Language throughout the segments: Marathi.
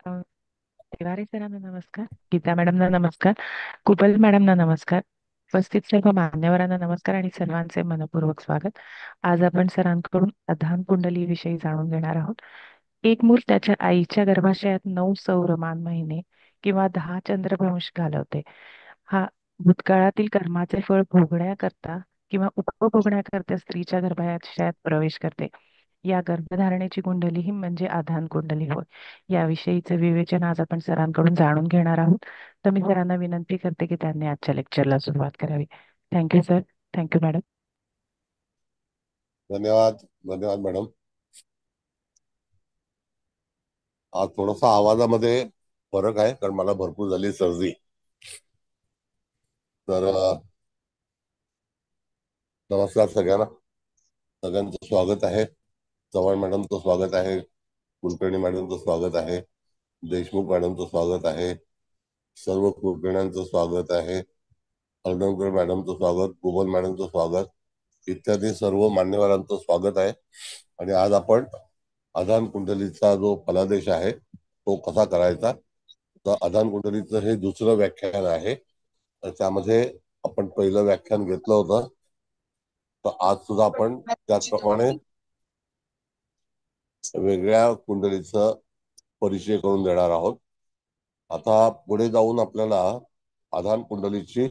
अ, तिवारी सरांना नमस्कार, गीता मॅडमना नमस्कार, कुबल मॅडमना नमस्कार, उपस्थित सर्व मान्यवरांना नमस्कार आणि सर्वांचे मनपूर्वक स्वागत. आज आपण सरांकडून अधान कुंडली विषयी जाणून घेणार आहोत. एक मूल त्याच्या आईच्या गर्भाशयात 9 सौरमान महिने किंवा 10 चंद्रभ्रंश घालवते. हा भूतकाळातील कर्माचे फळ भोगण्याकरता किंवा उपभोगण्याकरता स्त्रीच्या गर्भाशयात प्रवेश करते. या गर्भधारणेची कुंडली ही म्हणजे आधान कुंडली होय. याविषयीचे विवेचन आज आपण सरांकडून जाणून घेणार आहोत. तर मी सरांना विनंती करते की त्यांनी आजच्या लेक्चरला सुरुवात करावी. Thank you sir. Thank you madam. धन्यवाद. धन्यवाद मॅडम. आज थोडासा आवाजामध्ये फरक आहे कारण मला भरपूर झाली सर्दी. तर नमस्कार सगळ्यांना. सगळ्यांचं स्वागत आहे. चव्हाण मॅडमचं स्वागत आहे, कुलकर्णी मॅडमचं स्वागत आहे, देशमुख मॅडमचं स्वागत आहे, सर्व कुलकर्ण्यांचं स्वागत आहे, हळदणकर मॅडमचं स्वागत, गोबल मॅडमचं स्वागत इत्यादी सर्व मान्यवरांचं स्वागत आहे. आणि आज आपण आधान कुंडलीचा जो फलादेश आहे तो कसा करायचा, तर आधान कुंडलीचं हे दुसरं व्याख्यान आहे. तर त्यामध्ये आपण पहिलं व्याख्यान घेतलं होतं, तर आज सुद्धा आपण त्याचप्रमाणे वेगळ्या कुंडलीचा परिचय करून देणार आहोत. आता पुढे जाऊन आपल्याला आधान कुंडलीची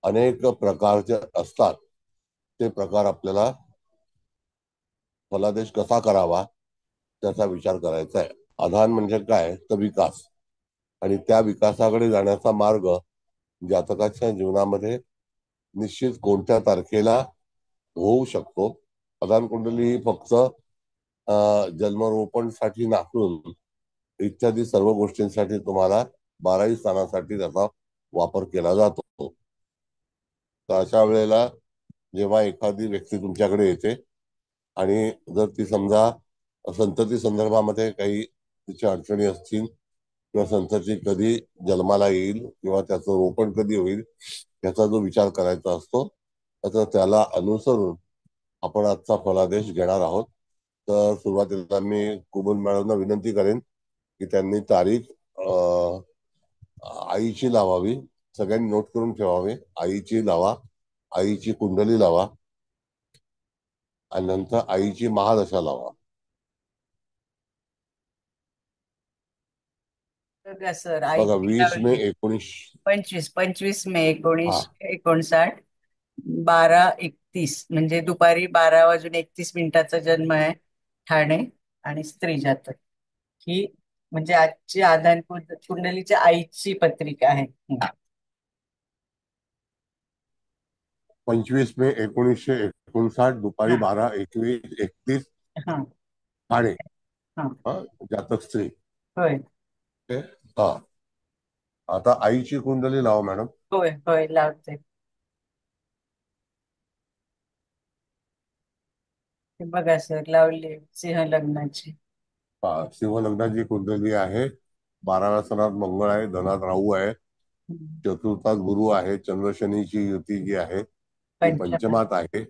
अनेक प्रकारचे असतात, ते प्रकार आपल्याला फलादेश कसा करावा त्याचा विचार करायचा आहे. आधान म्हणजे काय, तर विकास, आणि त्या विकासाकडे जाण्याचा मार्ग जातकाच्या जीवनामध्ये निश्चित कोणत्या तारखेला होऊ शकतो. आधान कुंडली ही फक्त जन्मरोपणसाठी नसून इत्यादी सर्व गोष्टींसाठी तुम्हाला 12 स्थानासाठी त्याचा वापर केला जातो. तर अशा वेळेला जेव्हा एखादी व्यक्ती तुमच्याकडे येते आणि जर ती समजा संतती संदर्भामध्ये काही तिच्या अडचणी असतील किंवा संतती कधी जन्माला येईल किंवा त्याचं रोपण कधी होईल याचा जो विचार करायचा असतो, तर त्याला अनुसरून आपण आजचा फलादेश घेणार आहोत. तर सुरुवातीला मी कुबल मॅडमना विनंती करेन की त्यांनी तारीख आईची लावावी. सगळ्यांनी नोट करून ठेवावे. आईची लावा, आईची कुंडली लावा आणि नंतर आईची महादशा लावा. बघा सर, बघा, आईची 20 मे लावली 19. 25 मे हा, 1959, 12:31 म्हणजे दुपारी 12:31 जन्म आहे. ठाणे. आणि स्त्री जातक ही म्हणजे आजची आधान कुंडलीच्या आईची पत्रिका आहे. 25 मे 1959 दुपारी हा 12:21-31 हा ठाणे. हा. हा, जातक स्त्री. होय ओके. हा, आता आईची कुंडली लावा मॅडम. होय होय लावते. हे बघा सर, लावली सिंह लग्नाची. सिंह लग्नाची कुंडली आहे. 12व्या सणात मंगळ आहे, धनात राहू आहे, चतुर्थात गुरु आहे, चंद्र शनीची युती जी आहे ती पंचम. पंचमात आहे,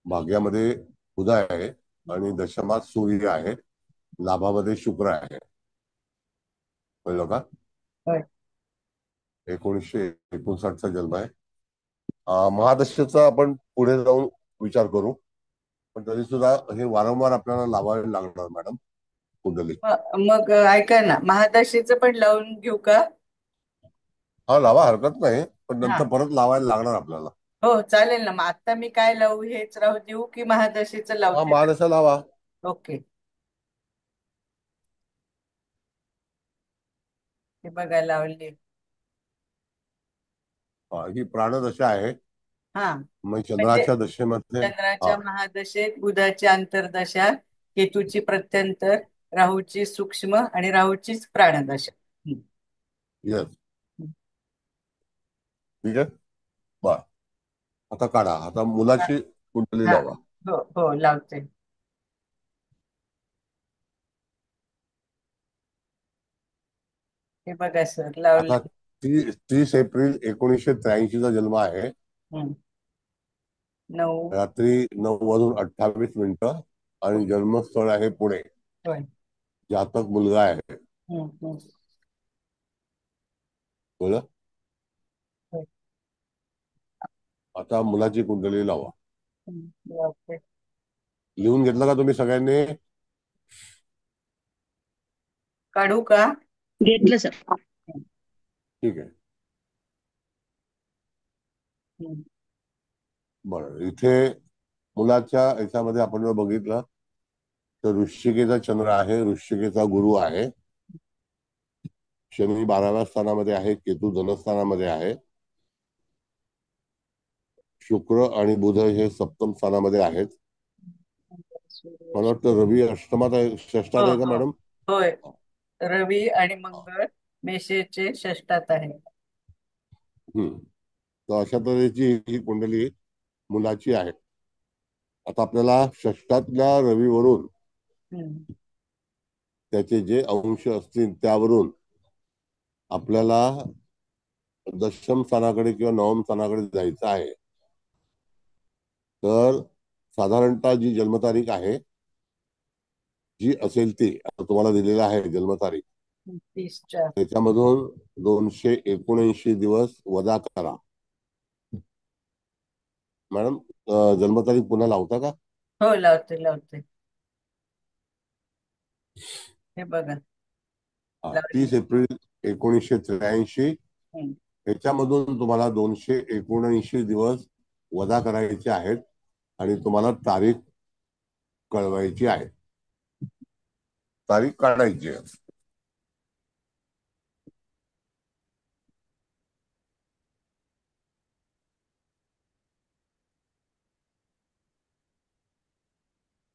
भाग्यामध्ये बुध आहे आणि दशमात सूर्य आहे, लाभामध्ये शुक्र आहे. कळलं का? होय 1959चा जन्म आहे. महादशेचा आपण पुढे जाऊन विचार करू, पण तरी सुद्धा हे वारंवार आपल्याला लावावे लागणार मॅडम कुंडली. मग ऐका ना, महादशीचं पण लावून घेऊ का? हा, लावा, हरकत नाही, पण हा नंतर परत लावायला लागणार आपल्याला. हो चालेल ना. मग आता मी काय लावू, हेच राहू देऊ की महादशीचं हा, लावते? महादशा लावा. ओके. हे बघा लावली. ही प्राणदशा आहे. हा मग म्हणजे चंद्राच्या दशेमध्ये. हा, चंद्राच्या महादशेत बुधाची अंतर्दशा, केतूची प्रत्यंतर, राहूची सूक्ष्म आणि राहूचीच प्राणदशा. येस, ठीक आहे. बर, आता काढा. आता हा मुलाची कुंडली हा. लावा. हो हो लावते. हे बघा सर आता लावले. 30 एप्रिल 1983 चा जन्म आहे. हम्म. 9. रात्री 9:28 आणि जन्मस्थळ आहे पुणे. होय जातक मुलगा आहे. हम्म, हम्म. बोला. आता मुलाची कुंडली लावा. लावते. लिहून घेतलं का तुम्ही सगळ्यांनी? काढू का? घेतलं सर. ठीक आहे. हम्म. बरं, इथे मुलाच्या याच्यामध्ये आपण जर बघितलं तर वृश्चिकेचा चंद्र आहे, वृश्चिकेचा गुरु आहे, शनी 12व्या स्थानामध्ये आहे, केतू धनस्थानामध्ये आहे, शुक्र आणि बुध हे सप्तम स्थानामध्ये आहेत. मला वाटतं रवी अष्टमात आहे, षष्ठात हो आहे का हो. मॅडम? होय. रवी आणि मंगळ मेषेचे षष्ठात आहे. हम्म. तर अशा तऱ्हेची ही कुंडली मुलाची आहे. आता आपल्याला षष्ठातल्या रवीवरून हम्म. त्याचे जे अंश असतील त्यावरून आपल्याला दशम स्थानाकडे किंवा नवम स्थानाकडे जायचं आहे. तर साधारणतः जी जन्मतारीख आहे जी असेल ती आता तुम्हाला दिलेला आहे जन्मतारीख, 30च्या. त्याच्यामधून 279 दिवस वजा करा. मॅडम, जन्मतारीख पुन्हा लावता का? हो, लावते लावते. हे बघा, हा, लावली. 30 एप्रिल 1983. हम्म. त्याच्यामधून तुम्हाला 279 दिवस वजा करायचे आहेत आणि तुम्हाला तारीख कळवायची आहे, तारीख काढायची आहे.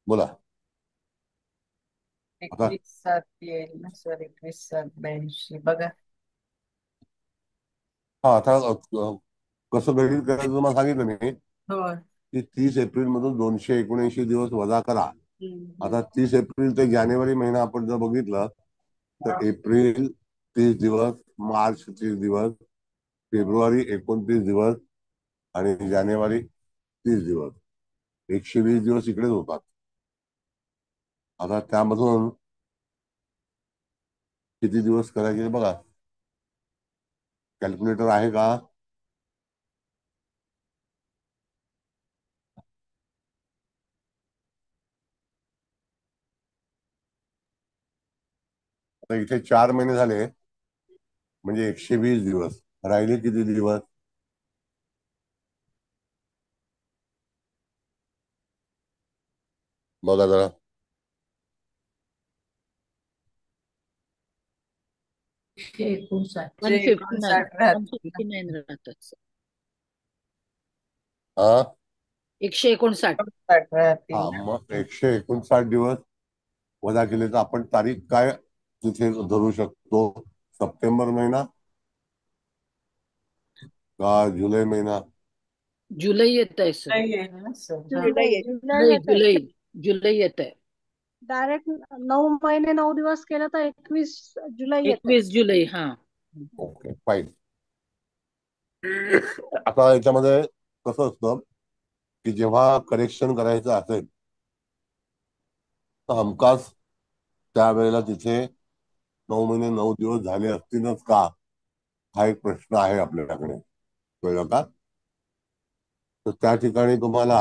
बोला. आता 21/7 येईल ना सर? 21/7/82 बघा. हा, आता कसं गणित करायचं तुम्हाला सांगितलं मी हो. की 30 एप्रिल मधून 279 दिवस वजा करा. हम्म, आता 30 एप्रिल ते जानेवारी महिना आपण जर बघितलं तर एप्रिल 30 दिवस, मार्च 30 दिवस, फेब्रुवारी 29 दिवस आणि जानेवारी 30 दिवस, 120 दिवस इकडेच होतात. आता त्यामधून किती दिवस करायचे बघा, कॅल्क्युलेटर आहे का? आता इथे 4 महिने झाले म्हणजे 120 दिवस. राहिले किती दिवस? बघा जरा. 159. 159 राहतील ना? 159 राहतात सर. हा 159. 59 राहतील हा, ना? मग 159 दिवस वजा केले तर आपण तारीख काय तिथे धरू शकतो? सप्टेंबर महिना का जुलै महिना? जुलै येत आहे सर. नाही येईल ना सर? हा. जुलै जुलै नाही, येत आहे. जुलै जुलै येत आहे. डायरेक्ट 9 महिने 9 दिवस केलं तर 21 जुलै येत आहे. 21 जुलै. हा. Okay, fine. आता याच्यामध्ये कसं असतं की जेव्हा करेक्शन करायचं असेल तर हमखास त्यावेळेला तिथे 9 महिने 9 दिवस झाले असतीलच का, हा एक प्रश्न आहे आपल्याकडे. कळलं का? तर त्या ठिकाणी तुम्हाला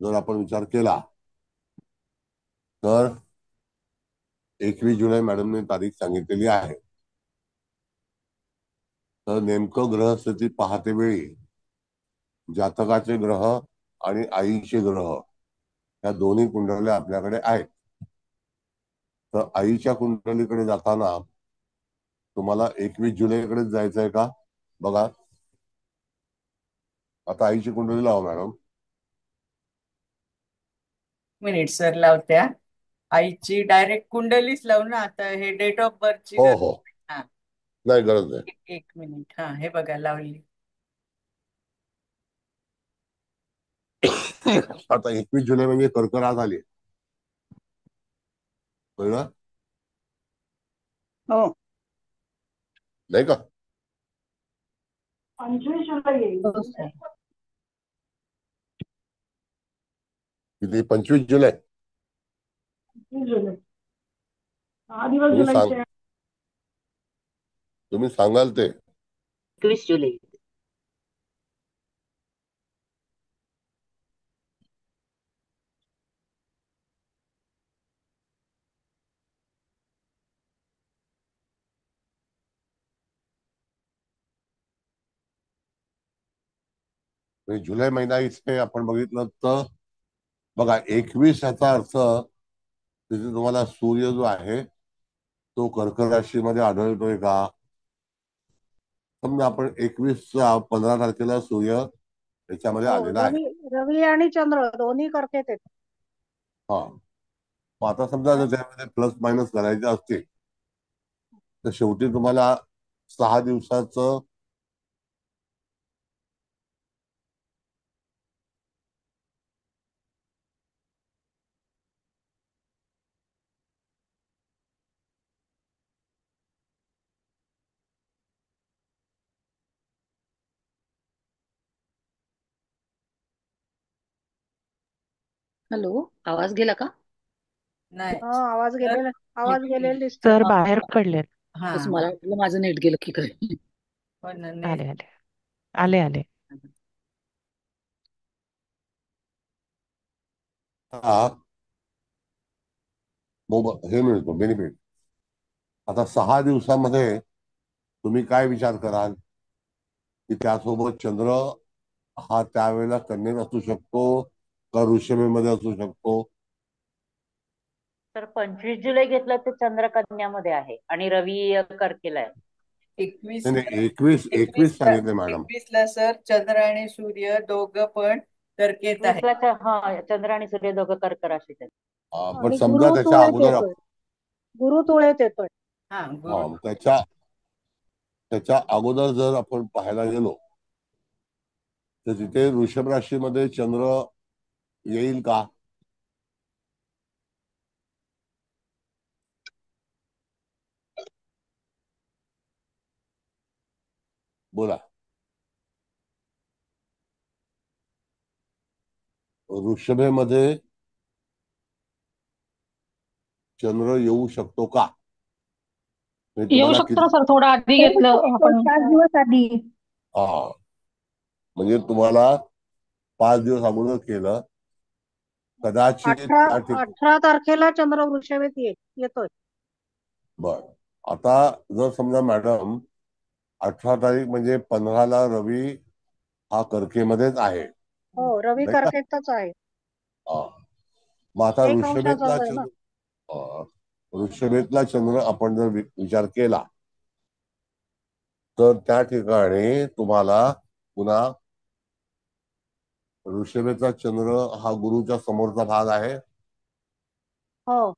जर आपण विचार केला तर 21 जुलै मॅडमने तारीख सांगितलेली आहे. तर नेमकं ग्रहस्थिती पाहते वेळी जातकाचे ग्रह आणि आईचे ग्रह या दोन्ही कुंडल्या आपल्याकडे आहेत. तर आईच्या कुंडलीकडे जाताना तुम्हाला 21 जुलैकडेच जायचंय का? बघा, आता आईची कुंडली लावा मॅडम. Minute sir, लावत्या. आईची डायरेक्ट कुंडलीच लावू ना आता? हे डेट ऑफ बर्थची हो गरज हो, नाही. हा. नाही गरज नाही. एक मिनिट. हा, हे बघा, लावली. आता 21 जुलै म्हणजे कर्क रात आली, कळलं? हो, नाही का? 25 जुलै येईल. हो सर. किती? 25 जुलै. 25 जुलै. 6 दिवस तुम्ही सांग जुलैचे. तुम्ही सांगाल ते. 21 जुलै. म्हणजे जुलै महिना इथे आपण बघितलं तर बघा 21 याचा अर्थ तिथे तुम्हाला सूर्य जो आहे तो कर्क राशीमध्ये आढळतोय का? समजा आपण 15 तारखेला सूर्य याच्यामध्ये हो, आलेला आहे. रवी रवी आणि चंद्र दोन्ही करकेत आहेत. हा, मग आता समजा जर त्यामध्ये प्लस मायनस करायचे असतील तर शेवटी तुम्हाला 6 दिवसाचं हॅलो, आवाज गेला का? नाही. हा, आवाज तर गेलेला दिसतोय. सर हा, बाहेर पडलेत. हा तेच मला वाटलं माझं नेट गेलं की काय. हो ना, आले आले आले आले. हा हे मिळतो बेनिफिट. आता 6 दिवसामध्ये तुम्ही काय विचार कराल की त्यासोबत चंद्र हा त्यावेळेला कन्येत असू शकतो का वृषभेमध्ये असू शकतो? तर 25 जुलै घेतलं तर चंद्र कन्यामध्ये आहे आणि रवी कर्केला आहे. 21 नाही नाही, 21 21 सांगितले मॅडम. 21ला सर चंद्र आणि सूर्य दोघं पण कर्केत आहे. 21ला हा चंद्र आणि सूर्य दोघं कर्क राशीत आहेत. पण आणि समजा गुरु त्याच्या तुळेत अगोदर येतोय. गुरु तुळेत येतोय. हा, गुरु. त्याच्या त्याच्या अगोदर जर आपण पाहायला गेलो तर तिथे वृषभ राशीमध्ये चंद्र येईल का? बोला. वृषभेमध्ये चंद्र येऊ शकतो का? म्हणजे येऊ तुम्हाला शकतो ना किती सर, थोडं आधी घेतलं आपण. 5 दिवस आधी. हा, म्हणजे तुम्हाला 5 दिवस अगोदर केलं कदाचित 18 तारखेला चंद्र वृषभेत येतोय. बर. आता जर समजा मॅडम 18 तारीख म्हणजे 15ला रवी हा कर्केमध्येच आहे, हो, रवी नाही का? कर्केतच आहे. हा. मग आता 1 अंशाचा आहे ना. वृषभेतला चंद्र आपण जर विचार केला तर त्या ठिकाणी तुम्हाला पुन्हा वृषभेचा चंद्र हा गुरुच्या समोरचा भाग आहे. हो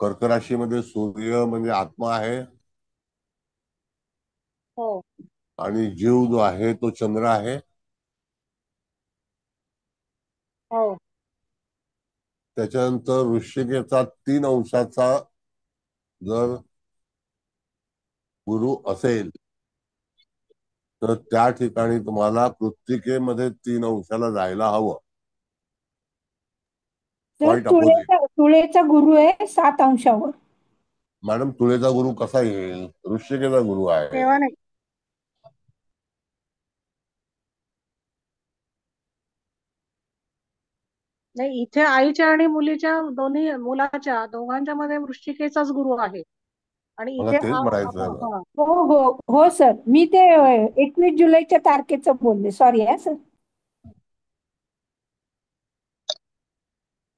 कर्क राशीमध्ये सूर्य म्हणजे आत्मा आहे हो आणि जीव जो आहे तो चंद्र आहे. हो त्याच्यानंतर वृश्चिकेचा 3 अंशाचा जर गुरु असेल तर त्या ठिकाणी तुम्हाला कृत्तिकेमध्ये 3 अंशाला जायला हवं. तर पॉइंट अपोजिट. तुळेचा गुरु आहे 7 अंशावर. मॅडम तुळेचा गुरु कसा येईल? वृश्चिकेचा गुरु आहे. तेव्हा नाही. नाही, इथे आईच्या आणि मुलाच्या दोघांच्या मध्ये वृश्चिकेचाच गुरु आहे. आणि मला इथे तेच म्हणायचं आहे ना. हा, हो हो हो सर, मी ते 21 जुलैच्या तारखेचं बोलले, सॉरी हा सर.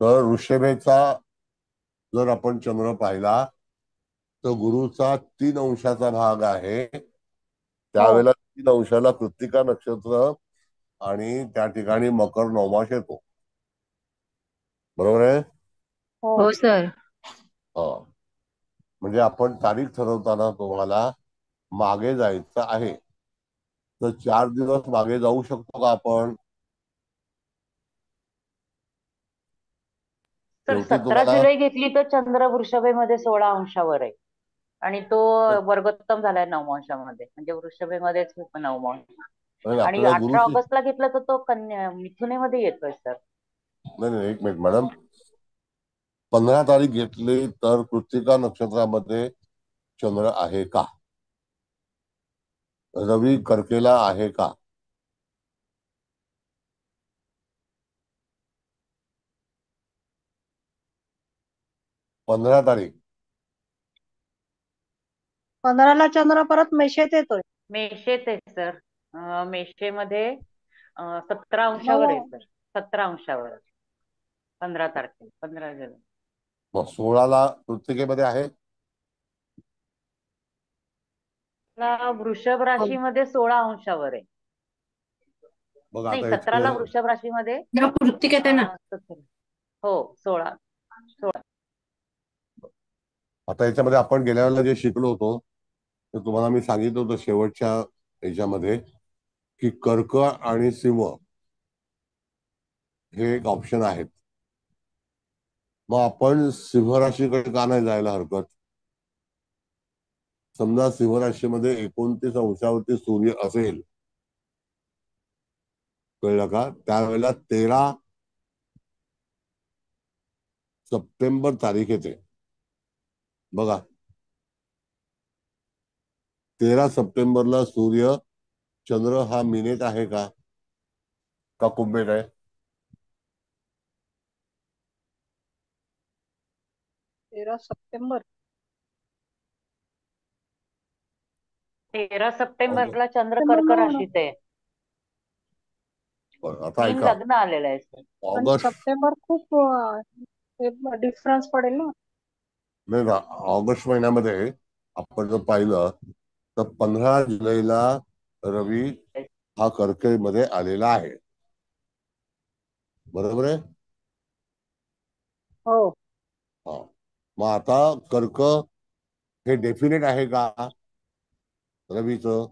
तर वृषभेचा जर आपण चंद्र पाहिला तर गुरुचा 3 अंशाचा भाग आहे. हो त्यावेळेला 3 अंशाला कृत्तिका नक्षत्र आणि त्या ठिकाणी मकर नवमास येतो. बरोबर आहे? हो हो सर. हा, म्हणजे आपण तारीख ठरवताना तुम्हाला मागे जायचं आहे. तर 4 दिवस मागे जाऊ शकतो का आपण? तर शेवटी 17 तुम्हाला जुलै घेतली तर चंद्र वृषभेमध्ये 16 अंशावर आहे आणि तो वर्गोत्तम झालाय 9 अंशामध्ये, म्हणजे वृषभेमध्येच 9 अंश. आणि आपल्याला 18 गुरुची ऑगस्टला घेतलं तर तो मिथुनेमध्ये येतोय सर. नाही नाही, एक मिनिट मॅडम. 15 तारीख घेतली तर कृत्तिका नक्षत्रामध्ये चंद्र आहे का? रवी कर्केला आहे का? 15 तारीख 15ला चंद्र परत मेषेत येतोय. मेषेत आहे सर. मेषेमध्ये 17 अंशावर आहे नऊ सर. 17 अंशावर 15 तारखेला 15 जुलै. मग 16ला कृत्तिकेमध्ये आहे. वृषभ राशीमध्ये 16 अंशावर आहे. बघा नाही, आता 17ला इथे वृषभ राशीमध्ये कृत्तिकेत आहे ना. 17. हो 16. आता याच्यामध्ये आपण गेल्या वेळेला जे शिकलो होतो तर तुम्हाला मी सांगितलं होतं शेवटच्या याच्यामध्ये की कर्क आणि सिंह हे एक ऑप्शन आहेत. मग आपण सिंह राशीकडे का नाही जायला हरकत? समजा सिंह राशीमध्ये 29 अंशावरती सूर्य असेल, कळलं का? त्यावेळेला 13 सप्टेंबर तारीख येते. बघा 13 सप्टेंबरला सूर्य चंद्र हा मीनेत आहे का कुंभेत आहे? 13 सप्टेंबर 13 सप्टेंबरला चंद्र कर्क सप्टेंबर नाही होणार. राशीत आहे. आता मीन ऐका, लग्न आलेलं आहे सर. पण ऑगस्ट सप्टेंबर खूप डिफरन्स पडेल ना. नाही ना, ऑगस्ट महिन्यामध्ये आपण जर पाहिलं तर 15 जुलैला रवी हा कर्कमध्ये आलेला आहे. बरोबर आहे? हो. हा. मग आता कर्क हे डेफिनेट आहे का रवीचं?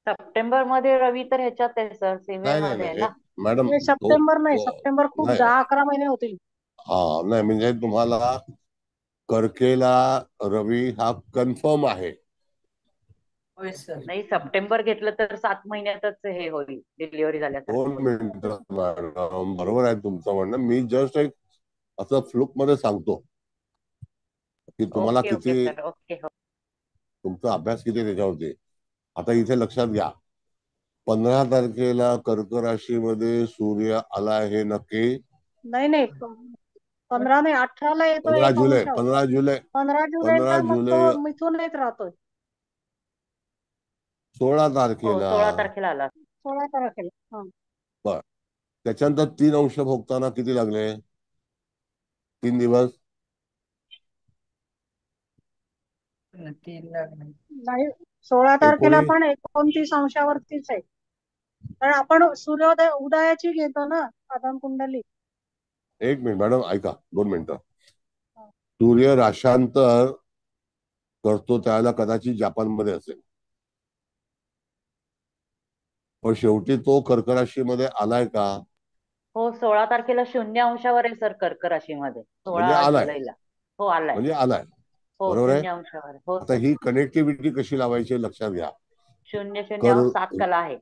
सप्टेंबर मध्ये रवी तर ह्याच्यात आहे सर, नाही नाही सीमेमध्ये आहे नाही ना. मॅडम, हे सप्टेंबर नाही, सप्टेंबर खूप नाही 10-11 महिने होतील. हा नाही म्हणजे तुम्हाला कर्केला रवी हा कन्फर्म आहे. होय सर. नाही, सप्टेंबर घेतलं तर 7 महिन्यातच हे होईल, डिलिव्हरी 2 झाल्यासारखं होईल. मिनिटं मॅडम, बरोबर आहे तुमचं म्हणणं. मी जस्ट एक असं फ्लुक मध्ये सांगतो की तुम्हाला ओके ओके किती सर, ओके. हो. तुमचा अभ्यास किती त्याच्यावरती. आता इथे लक्षात घ्या, 15 तारखेला कर्क राशीमध्ये सूर्य आला हे नक्की. नाही नाही, 15 नाही, 18ला येतो 15 1 जुलै अंश. 15 जुलै 15 जुलैला 15 मग जुलै तो मिथुनेत राहतोय. 16 हो तारखेला 16 तारखेला आला. 16 तारखेला. हा. बर. त्याच्यानंतर 3 अंश भोगताना किती लागले? 3 दिवस. 3 लागले. नाही, 16 तारखेला 19 पण 29 अंशावरतीच आहे. कारण आपण सूर्योदय उदयाची घेतो ना साधारण कुंडली. 1 मिनिट मॅडम, ऐका 2 मिनिटं. सूर्य राशांतर करतो त्यावेळेला कदाचित जपानमध्ये असेल, पण शेवटी तो कर्क राशीमध्ये आलाय का? हो 16 तारखेला 0 अंशावर आहे सर कर्क राशीमध्ये, म्हणजे 16 आलाय, जुलैला. हो आलाय. म्हणजे आलाय. हो बरोबर आहे. 0 अंशावर आहे. हो आता सर. ही कनेक्टिव्हिटी कशी लावायची लक्षात घ्या. 0 7 कला आहे.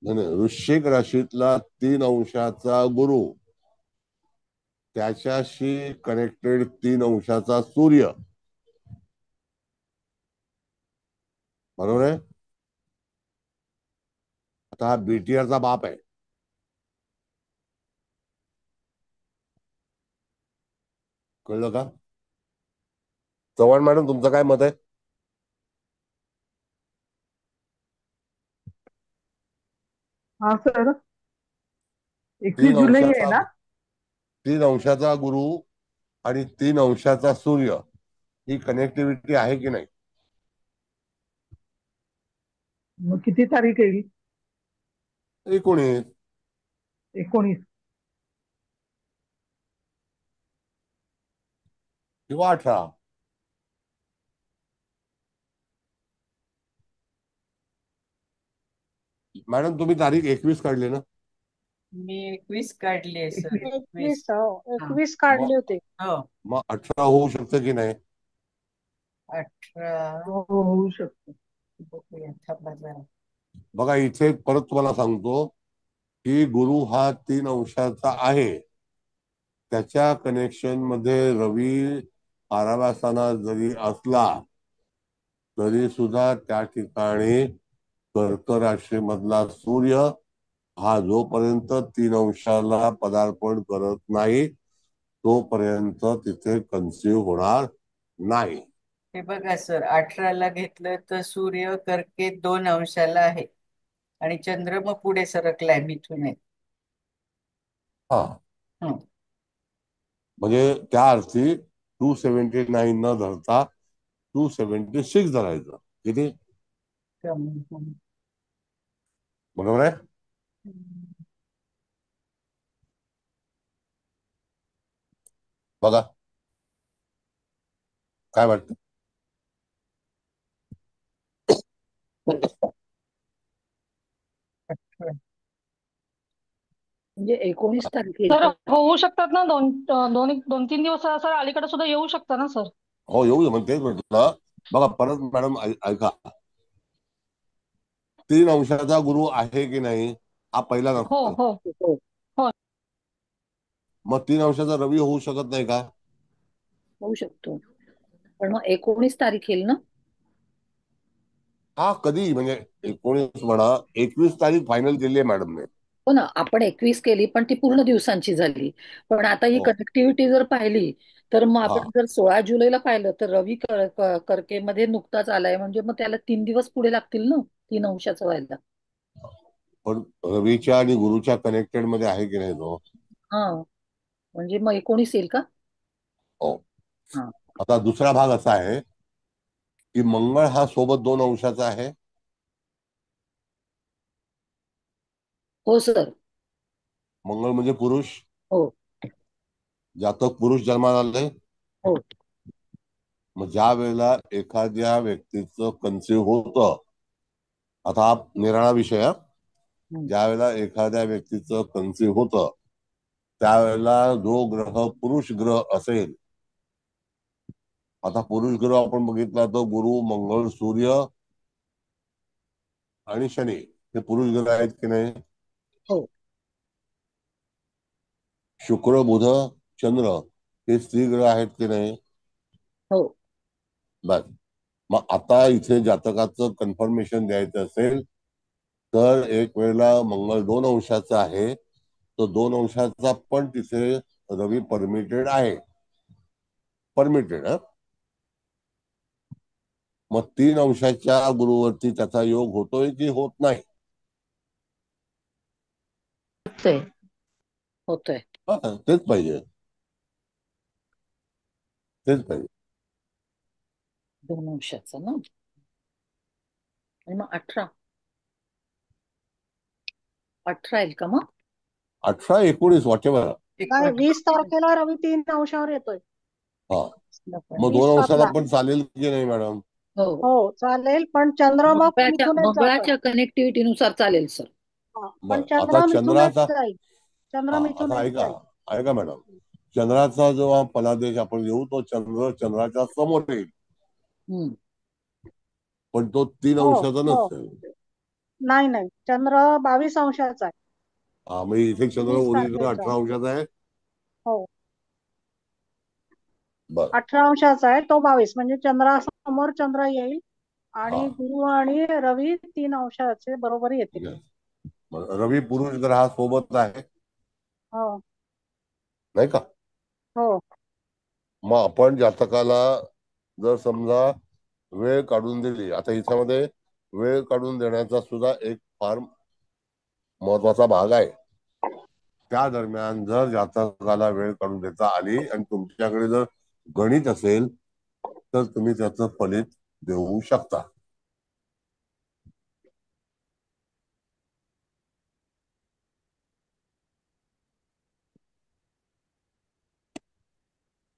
वृश्चिक राशीतला 3 अंशाचा गुरु, त्याच्याशी कनेक्टेड 3 अंशाचा सूर्य. बरोबर आहे. आता हा बीटीआरचा बाप आहे. कळलं का? चव्हाण मॅडम, तुमचं काय मत आहे? हा सर, 3 जुलै आहे अंशाचा ना. 3 अंशाचा गुरु आणि 3 अंशाचा सूर्य, ही कनेक्टिव्हिटी आहे की नाही? मग किती तारीख येईल? 19 19. किंवा 18. मॅडम तुम्ही तारीख 21 काढली ना? मी 21 काढली आहे सर. 21 21. हो, 21 काढले होते. हो. मग 18 होऊ शकतं की नाही? 18 हो होऊ शकतो. बघूया, थांबा जरा. बघा इथे परत तुम्हाला सांगतो की गुरु हा 3 अंशाचा आहे. त्याच्या कनेक्शन मध्ये रवी 12 जरी असला तरी सुद्धा त्या ठिकाणी कर्क राशी मधला सूर्य हा जोपर्यंत 3 अंशाला पदार्पण करत नाही तोपर्यंत तिथे कन्सिव्ह होणार नाही. हे बघा सर, 18ला घेतलं तर सूर्य कर्केत 2 अंशाला आहे आणि चंद्र मग पुढे सरकलाय मिथुनेत. हा, हं. म्हणजे त्या अर्थी 279 न धरता 276 धरायचं. किती? हं. बरोबर आहे. बघा काय वाटतं. म्हणजे 19 सर तारखेला होऊ शकतात ना, दोन दोन दोन तीन दिवस सर अलीकडे सुद्धा येऊ शकता ना सर. हो, येऊ मग तेच म्हटलं. बघा परत मॅडम ऐका, 3 अंशाचा गुरु आहे की नाही हा पहिला हो नंबर. हो हो हो. मग 3 अंशाचा रवी होऊ शकत नाही का? होऊ शकतो, पण मग 19 तारीख येईल ना. हा, कधी म्हणजे 19 म्हणा, 21 तारीख फायनल केली आहे मॅडमने. हो ना, आपण 21 केली पण ती पूर्ण दिवसांची झाली. पण आता ही हो. कनेक्टिव्हिटी जर पाहिली तर मग हा, आपण जर 16 जुलैला पाहिलं तर रवी कर्केमध्ये नुकताच आलाय, म्हणजे मग त्याला 3 दिवस पुढे लागतील ना 3 अंशाचं व्हायला. पण रवीच्या आणि गुरुच्या कनेक्टेड मध्ये आहे की नाही तो? हा, म्हणजे मग 19 येईल का. हो. हा. आता दुसरा भाग असा आहे की मंगळ हा सोबत 2 अंशाचा आहे. हो सर. मंगळ म्हणजे पुरुष, हो जातक पुरुष जन्माला आले. हो मग ज्या वेळेला एखाद्या व्यक्तीचं कन्सिव्ह होतं, आता हा निराळा विषय आहे. हम्म. ज्या वेळेला एखाद्या व्यक्तीचं कन्सिव्ह होतं त्यावेळेला जो ग्रह पुरुष ग्रह असेल, आता पुरुष ग्रह आपण बघितला तर गुरु, मंगळ, सूर्य आणि शनी हे पुरुष ग्रह आहेत की नाही. हो शुक्र, बुध, चंद्र हे स्त्री ग्रह आहेत की नाही. हो बस. मग आता इथे जातकाचं कन्फर्मेशन द्यायचं असेल तर एक वेळेला मंगळ 2 अंशाचा आहे, तो 2 अंशाचा पण तिथे रवी परमिटेड आहे. परमिटेड. मग 3 अंशाच्या गुरुवरती त्याचा योग होतोय की होत नाही. होतोय. हा, तेच पाहिजे, तेच पाहिजे. 2 अंशाचं ना. आणि मग 18 येईल का मग. 18, 19 वॉटेवर. काय 19. 20 तारखेला रवी 3 अंशावर येतोय. हा, मग 20 तारखेला 2 अंशाला पण चालेल की नाही मॅडम? हो, हो चालेल, पण चंद्र मग मंगळाच्या मिथुनेत जातोय. मंगळाच्या कनेक्टिव्हिटीनुसार चालेल सर. हा, बर. पण आता चंद्र मिथुनेत चंद्राचा, जाईल. चंद्र हा आता मिथुनेत ऐका, जाईल. ऐका मॅडम, चंद्राचा जेव्हा फलादेश आपण घेऊ तो चंद्राच्या समोर येईल, हम्म. पण तो 3 अंशाचा हो नसेल. नाही नाही, चंद्र 22 अंशाचा आहे. हा, मग इथे चंद्र 20 ओरिजिनल तारखेचा 18 अंशाचा आहे. हो, बर. 18 अंशाचा आहे तो 22, म्हणजे चंद्रासमोर चंद्र येईल हा, आणि गुरु आणि रवी 3 अंशाचे बरोबर येतील. yes. मग रवी पुरुष ग्रहासोबत आहे, हो नाही का. हो मग आपण जातकाला जर समजा वेळ काढून दिली, आता ह्याच्यामध्ये वेळ काढून देण्याचा सुद्धा एक फार महत्वाचा भाग आहे. त्या दरम्यान जर जातकाला वेळ काढून देता आली आणि तुमच्याकडे जर गणित असेल तर तुम्ही त्याचं फलित देऊ शकता.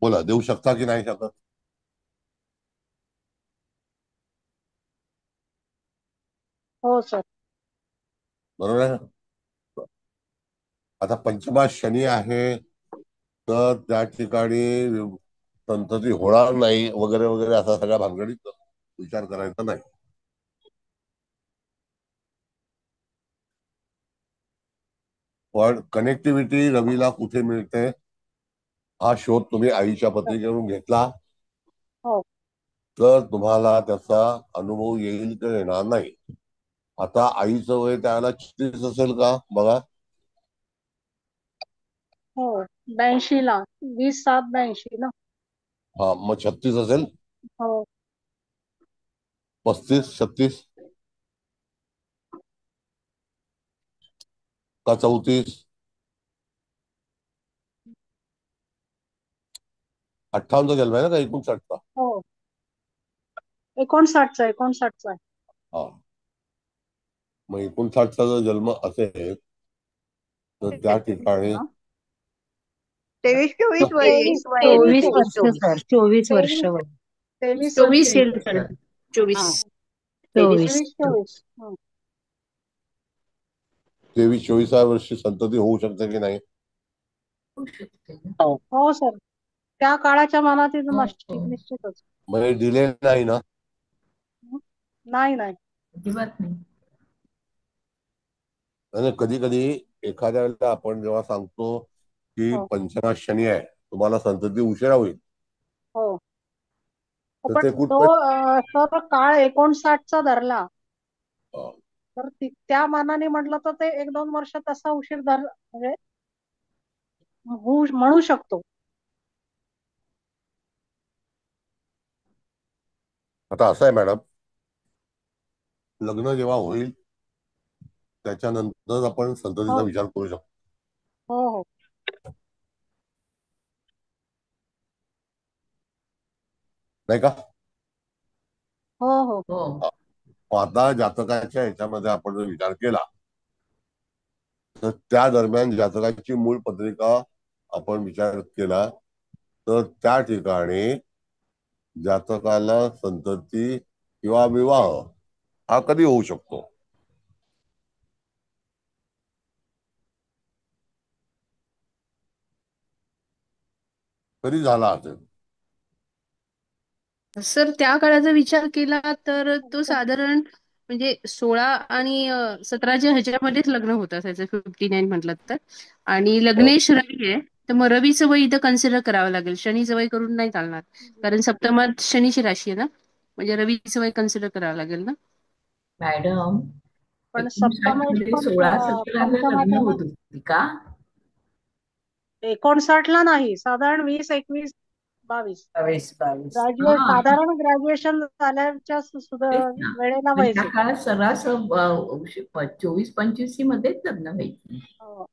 बोला, देऊ शकता की नाही शकत? हो सर. बरोबर आहे. आता पंचमात शनी आहे तर त्या ठिकाणी संतती होणार नाही वगैरे वगैरे असा सगळ्या भानगडीत विचार करायचा नाही. पण कनेक्टिव्हिटी रवीला कुठे मिळते? हा शोध तुम्ही आईच्या पत्रिकेवरून घेतला हो तर तुम्हाला त्याचा अनुभव येईल तर येणार नाही. आता आईचं वय त्याला 36 असेल का बघा. हो 82 ला 20/7/82 ना. हा मग 36 असेल. हो 35 36 का 34 58 जन्म आहे ना का 59 हो 59चा आहे. हा मग 59 जर जन्म असेल तर त्या ठिकाणी 23-24 तेवीस 24 वर्ष वर्ष सर 24 वर्ष तेवीस वय 23 वर्ष 24 येईल सर 24 हा 23 23-24 हं. 23-24 वर्षी संतती होऊ शकते की नाही. हो सर त्या काळाच्या मनात निश्चितच. म्हणजे डिले नाही ना. हं. नाही नाही अजिबात नाही. आणि कधी कधी एखाद्या वेळेला आपण जेव्हा सांगतो की हो पंचमात शनी आहे तुम्हाला संतती उशिरा होईल हो तर पण ते तो कुठपर्यंत. सर काळ 59चा धरला हा. तर त्या मानाने म्हटलं तर ते 1-2 वर्ष तसा उशीर धरला म्हणजे म्हणू शकतो. आता असं आहे मॅडम लग्न जेव्हा होईल त्याच्यानंतर आपण संततीचा हो विचार करू शकतो हो हो नाही का. हो हो हो हा. मग आता जातकाच्या ह्याच्यामध्ये आपण जर विचार केला तर त्या दरम्यान जातकाची मूळ पत्रिका आपण विचार केला तर त्या ठिकाणी जातकाला संतती किंवा विवाह हा कधी होऊ शकतो. कधी झाला असेल. सर त्या काळाचा विचार केला तर तो साधारण म्हणजे 16 आणि 17च्या ह्याच्यामध्येच लग्न होत असायचं 59 म्हटलं तर. आणि हो. लग्नेश रवी आहे तर मग रवीचं वय इथं कन्सिडर करावं लागेल. शनीचं वय करून नाही चालणार कारण सप्तमात शनीची राशी आहे ना. म्हणजे रवीचं वय कन्सिडर करावं लागेल ना. मॅडम पण 59 सप्तमेश मध्ये पण 16-17 लग्न पंचमाच्या होत होती का. 59ला नाही साधारण 20-21-22 22 हा साधारण ग्रॅज्युएशन झाल्याच्या सुद्धा तेच ना वेळेला पण त्या व्हायचे. काळात सर्रास 24-25 मध्येच लग्न व्हायची. हो.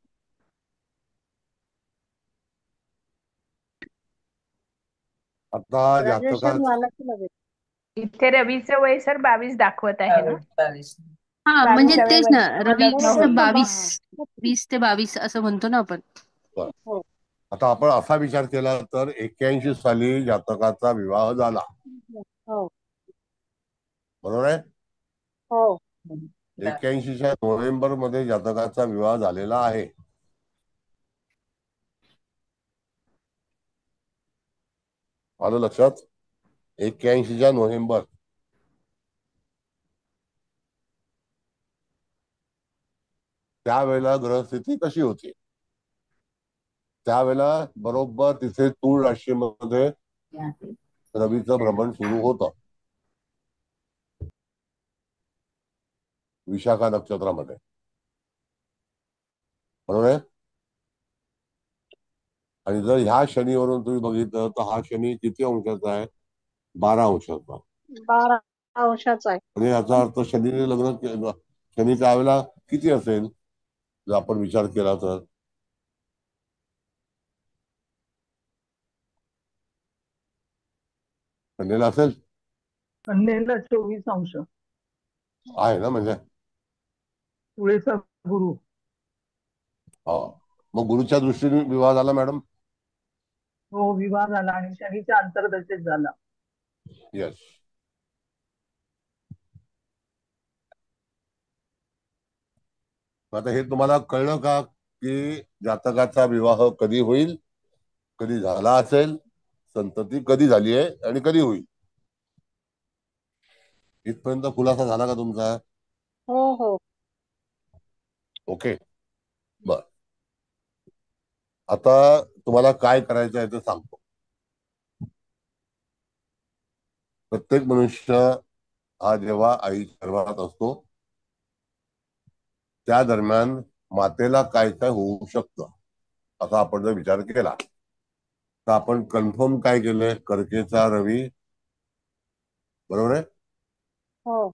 आता ग्रॅज्युएशन जातकात झालं की लगेच. इथे रवीचं वय सर 22 दाखवत आहे ना. 22 हा म्हणजे 22व्या तेच ना वर्षी लग्न रवीचं होईल. 22 20 ते 22 असं म्हणतो ना आपण. हो आता आपण असा विचार केला तर 81 साली जातकाचा विवाह झाला हो बरोबर आहे. हो 81च्या नोव्हेंबर मध्ये जातकाचा विवाह झालेला आहे. आलं लक्षात. 81च्या नोव्हेंबर त्यावेळेला ग्रहस्थिती कशी होती. त्यावेळेला बरोबर तिथे तूळ राशीमध्ये रवीचं भ्रमण सुरू होतं विशाखा नक्षत्रामध्ये बरोबर आहे. आणि जर ह्या शनीवरून तुम्ही बघितलं तर हा शनी किती अंशाचा आहे 12 अंशाचा. 12 अंशाचा आहे. आणि याचा अर्थ शनीने लग्न केलं शनी त्यावेळेला किती असेल जर आपण विचार केला तर शनीला असेल कन्येला 24 अंश आहे ना म्हणजे. तुळेचा गुरु. हा मग गुरुच्या दृष्टीने विवाह झाला मॅडम. हो विवाह झाला आणि शनीच्या अंतर्दशेत झाला. यस. आता हे तुम्हाला कळलं का की जातकाचा विवाह कधी होईल कधी झाला असेल संतती कधी झाली आहे आणि कधी होईल. इथपर्यंत खुलासा झाला का तुमचा. हो हो ओके बर. आता तुम्हाला काय करायचं आहे ते सांगतो. प्रत्येक मनुष्य हा जेव्हा आई गर्भात असतो त्या दरम्यान मातेला काय काय होऊ शकतं असा आपण जर विचार केला तर आपण कन्फर्म काय केलंय, कर्केचा रवी, बरोबर आहे, हो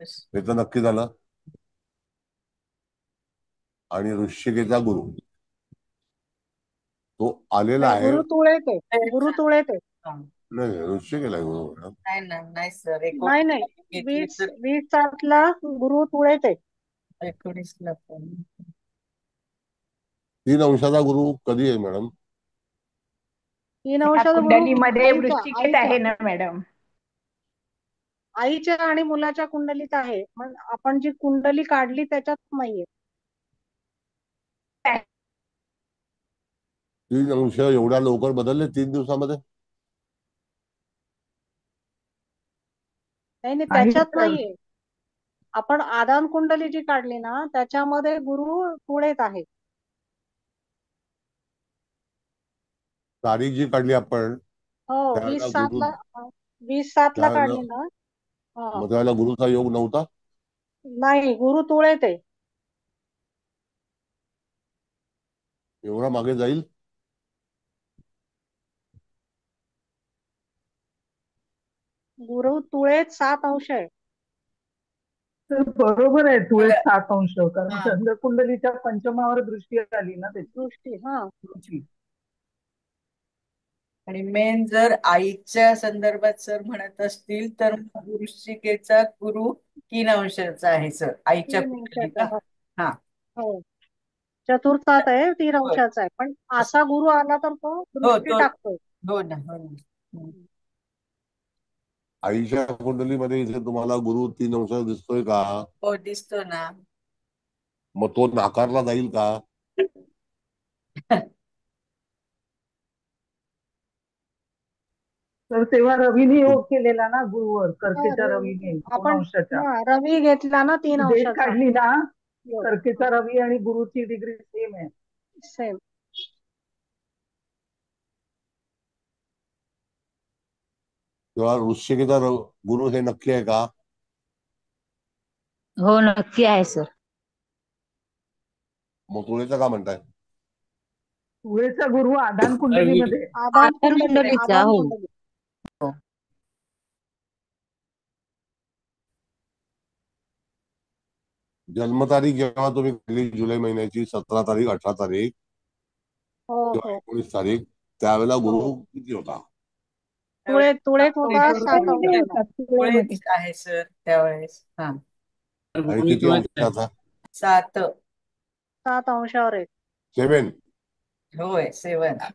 हे तर नक्की झालं. आणि वृश्चिकेचा गुरु तो आलेला नाही, आहे. गुरु तुळेत आहे, गुरु तुळेत आहे. नाही, वृश्चिकेला गुरु मॅडम. नाही ना, नाही सर, नाही नाही, 19 घेतली 20 तर 20/7 गुरु तुळेत आहे. 19 पण 3 अंशाचा गुरु कधी आहे मॅडम? 3 या अंशाचा गुरु कुंडलीमध्ये आईच्या वृश्चिकेत आईच्या आहे ना मॅडम. आईच्या आणि मुलाच्या कुंडलीत आहे, पण आपण जी कुंडली काढली त्याच्यात नाहीये. 3 अंश एवढ्या लवकर बदलले 3 दिवसामध्ये? नाही नाही, आणि त्याच्यात तर नाहीये. आपण आदान कुंडली जी काढली ना त्याच्यामध्ये गुरु तुळेत आहे. तारीख जी काढली आपण हो, त्यावेळेला 20/7 गुरु, 20/7 त्यावेळेला काढली ना. हा, मग त्यावेळेला गुरुचा योग नव्हता. नाही, गुरु तुळेत आहे. एवढा मागे जाईल? गुरु तुळेत 7 अंश आहे. तर बरोबर आहे, तुळेत 7 अंश, कारण हा चंद्रकुंडलीच्या पंचमावर दृष्टी आली ना त्याची. दृष्टी हा गुरुची. आणि मेन जर आईच्या संदर्भात सर म्हणत असतील तर मग वृश्चिकेचा गुरु 3 अंशाचा आहे सर, आईच्या 3 कुंडलीत. अंशाचा. हो हा हो. चतुर्थात आहे, 3 होय. अंशाचा आहे, पण असा गुरु आला तर तो हो दृष्टी तो, टाकतोय. हो ना, हो ना. हम्म. आईच्या कुंडलीमध्ये इथे तुम्हाला गुरु 3 अंश दिसतोय का? हो दिसतो ना. मग तो नाकारला जाईल का? तर तेव्हा रवीने योग केलेला ना गुरुवर, कर्केच्या रवीने 2 आपण अंशाच्या. रवी घेतला ना 3 डेट अंशाचा काढली ना, योग. कर्केचा रवी आणि गुरुची डिग्री सेम आहे. सेम. तेव्हा वृश्चिकेचा गुरु हे नक्की आहे का? हो नक्की आहे सर. मग तुळेचं का म्हणताय? तुळेचा गुरु आदान कुंडलीमध्ये. आदान आदान कुंडली कुंडलीचा, आदान हो. कुंडली. जन्मतारीख जेव्हा तुम्ही काढली जुलै महिन्याची 17 तारीख, 18 तारीख हो किंवा हो 19 तारीख, त्यावेळेला गुरु हो. किती होता? तुळेत होता 7 तुळेमध्ये अंशाचा. होता, तुळेमध्ये. तुळेच आहे सर त्यावेळेस. हा आणि किती अंशाचा? 7. 7 अंशावर आहे. 7. होय 7.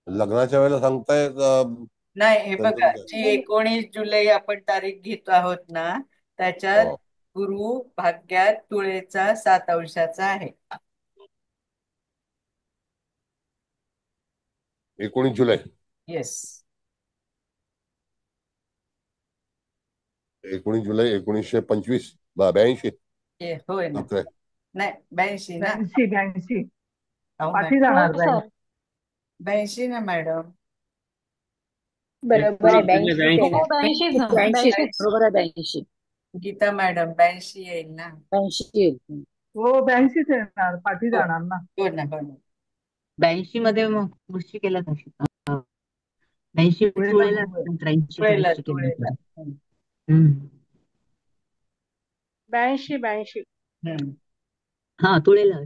लग्नाच्या वेळेला सांगताय नाही, हे बघा, त्याच्यानंतर? जी 19 जुलै आपण तारीख घेतो आहोत ना त्याच्यात हो. गुरु भाग्यात तुळेचा 7 अंशाचा आहे. 19 जुलै. येस. 19 जुलै 1925, 82. होय ना. अकरा. नाही 82 ना. 82. अहो पाठी मॅडम, जाणार हो जाईल. सर. 82 ना मॅडम. बरोबर आहे, 82 हो आहे. 82 झालं, 82 82. बरोबर आहे, 82. गीता मॅडम 82 येईल ना. 82. हो 82 येणार, पाठी हो जाणार ना. हो ना, हो ना. 82 मध्ये मग वृश्चिकेला कशी 82 तुळेला तुळेला गुरु आहे. 83 तुळेला वृश्चिकेला. हम्म. हम्म. 82. हम्म. हा तुळेला.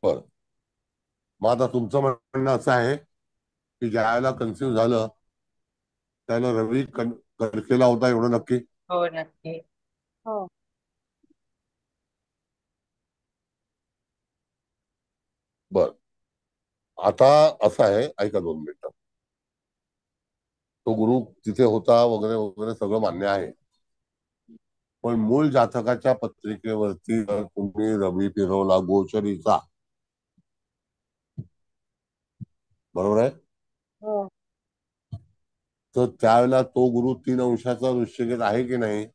बरं. मग आता तुमचं म्हणणं असं आहे की ज्या वेळेला कन्फ्युज झालं त्याला रवी कर्केला होता एवढं नक्की? हो नक्की. हो. बर, आता असं आहे, ऐका 2 मिनिटं. तो गुरु तिथे होता वगैरे वगैरे सगळं मान्य आहे, पण मूळ जातकाच्या पत्रिकेवरती जर तुम्ही रवी फिरवला गोचरीचा, बरोबर आहे, हो तर त्यावेळेला तो गुरु 3 अंशाचा वृश्चिकेत आहे की नाही?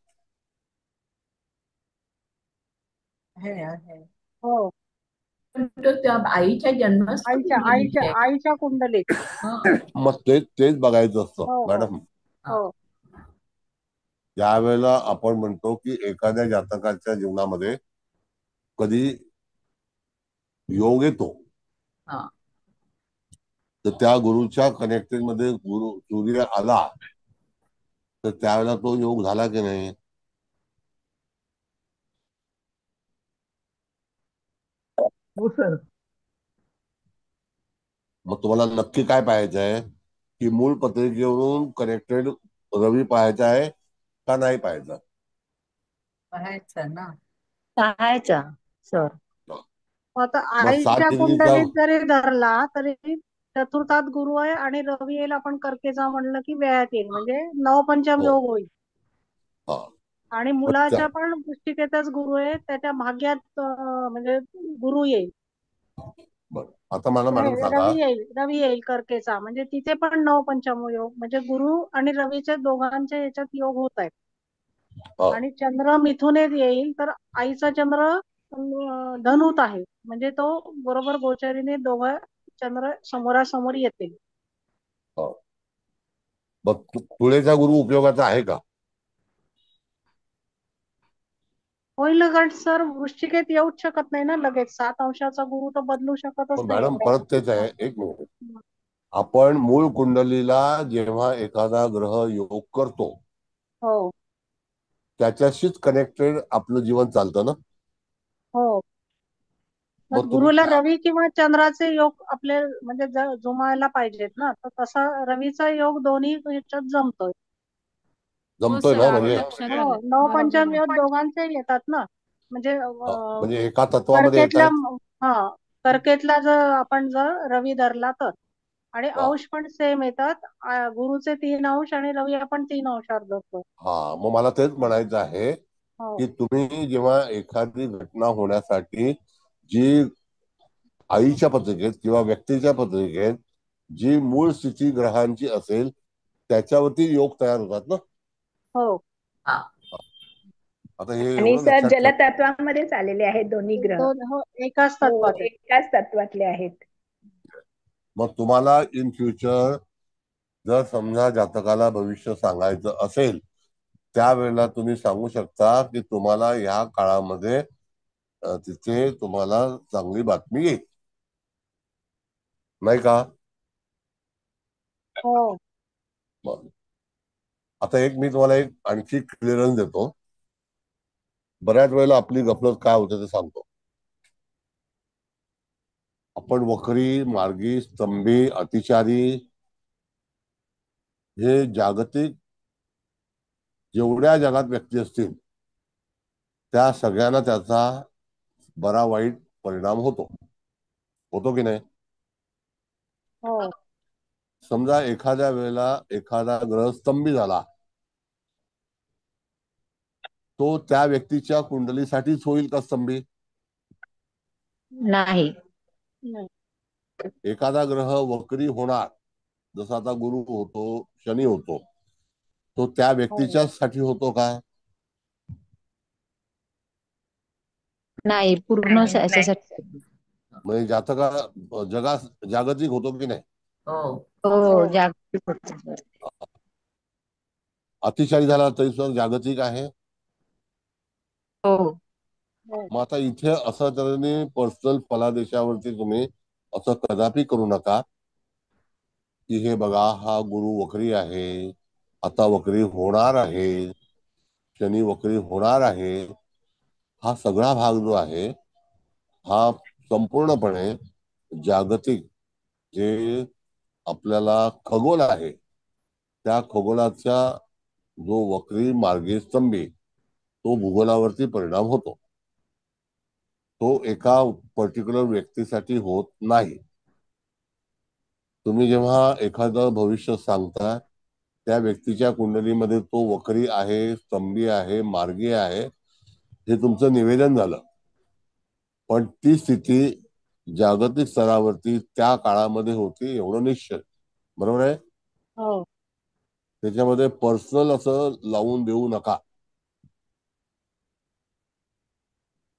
आहे. हो पण तो त्या आईच्या जन्मस्थानी आईच्या गेलेली आईच्या आहे. आईच्या कुंडलीत. हं. मग तेच बघायचं असतं हो हो मॅडम. हो त्यावेळेला आपण म्हणतो की एखाद्या जातकाच्या जीवनामध्ये कधी योग येतो, हा. तर त्या गुरुच्या कनेक्टेड मध्ये गुरु सूर्य आला, तर त्यावेळेला तो योग झाला की नाही? हो सर. मग तुम्हाला नक्की काय पाहायचं आहे, की मूळ पत्रिकेवरून कनेक्टेड रवी पाहायचा आहे का नाही पाहायचा? पाहायचं ना. पाहायचा सर. आता मग 7 आईच्या डिग्रीचा कुंडलीत जरी धरला तरी चतुर्थात गुरु आहे आणि रवी येईल, आपण कर्केचा म्हणलं की वेळात येईल, म्हणजे नवपंचम हो, योग होईल. हा. आणि मग मुलाच्या पण पुस्तिकेतच गुरु आहे, त्याच्या भाग्यात म्हणजे गुरु येईल. बरं, आता मला मॅडम सांगा. रवी येईल कर्केचा, म्हणजे तिथे पण नवपंचम योग, म्हणजे गुरु आणि रवीचे दोघांचे याच्यात योग होत आहेत. हा, आणि चंद्र मिथुनेत येईल, तर आईचा चंद्र धनुत आहे, म्हणजे तो बरोबर गोचरीने दोघं चंद्र समोरासमोर येतील. हा. मग तुळेचा गुरु उपयोगाचा आहे का? होईल गट सर, वृश्चिकेत येऊच शकत नाही ना लगेच. 7 अंशाचा गुरु तर बदलू शकतच नाही मॅडम एवढ्या. परत तेच आहे, एक मिनिट. आपण मूळ कुंडलीला जेव्हा एखादा ग्रह योग करतो, हो त्याच्याशीच कनेक्टेड आपलं जीवन चालतं ना. हो मग तुम्ही गुरुला रवी किंवा चंद्राचे योग आपले म्हणजे जुमायला पाहिजेत ना, तर तसा रवीचा योग दोन्ही ह्याच्यात जमतोय. हो जमतोय सर, ना, आलं म्हणजे लक्षात हो आलं. बरोबर नवपंचम आहे. योग दोघांचे येतात ना, म्हणजे म्हणजे एका तत्वामध्ये येत कर्केतला, आहेत. हा कर्केतला जर आपण जर रवी धरला तर, आणि हा, अंश पण सेम येतात. गुरुचे 3 अंश आणि रवी आपण 3 अंशात धरतो. हा. मग मला तेच म्हणायचं आहे, हो की तुम्ही जेव्हा एखादी घटना होण्यासाठी जी आईच्या पत्रिकेत किंवा व्यक्तीच्या पत्रिकेत जी मूळ स्थिती ग्रहांची असेल, त्याच्यावरती योग तयार होतात ना. हो हा. आता हे आणि एवढं सर लक्षात ठेव. जलतत्वामध्येच आलेले आहेत दोन्ही ग्रह. हो एकाच हो, तत्वात आहे. एकाच तत्वातले आहेत. मग तुम्हाला इन फ्युचर जर समजा जातकाला भविष्य सांगायचं असेल, त्यावेळेला तुम्ही सांगू शकता की तुम्हाला या काळामध्ये तिथे तुम्हाला चांगली बातमी येईल, नाही का? हो बरं. आता मी तुम्हाला आणखी क्लिअरन्स देतो. बऱ्याच वेळेला आपली गफलत काय होते ते सांगतो. आपण वक्री, मार्गी, स्तंभी, अतिचारी हे जागतिक जेवढ्या जगात व्यक्ती असतील त्या सगळ्यांना त्याचा बरा वाईट परिणाम होतो की नाही? हो समजा एखाद्या वेळेला एखादा ग्रह स्तंभी झाला, तो त्या व्यक्तीच्या कुंडलीसाठीच होईल का स्तंभी? नाही. एखादा ग्रह वक्री होणार, जसा आता गुरु होतो, शनी होतो, तो त्या व्यक्तीच्याच साठी होतो का? नाही, पूर्ण नाही. याच्यासाठी. म्हणजे जागतिक होतो की नाही? हो. हो जागतिक होतं सर. अतिशारी झाला तरी सुद्धा जागतिक आहे. हो मग आता इथे असं तऱ्हेने पर्सनल फलादेशावरती तुम्ही असं कदापि करू नका की हे बघा हा गुरु वक्री आहे, आता वक्री होणार आहे, शनी वक्री होणार आहे. हा सगळा भाग जो आहे हा संपूर्णपणे जागतिक, जे आपल्याला खगोल आहे त्या खगोलाच्या जो वक्री मार्गी स्तंभी, तो भूगोलावरती परिणाम होतो. तो एका पर्टिक्युलर व्यक्तीसाठी होत नाही. तुम्ही जेव्हा एखादं भविष्य सांगता त्या व्यक्तीच्या कुंडलीमध्ये तो वक्री आहे, स्तंभी आहे, मार्गी आहे, हे तुमचं निवेदन झालं. पण ती स्थिती जागतिक स्तरावरती त्या काळामध्ये होती एवढं निश्चित. बरोबर आहे? हो त्याच्यामध्ये पर्सनल असं लावून देऊ नका.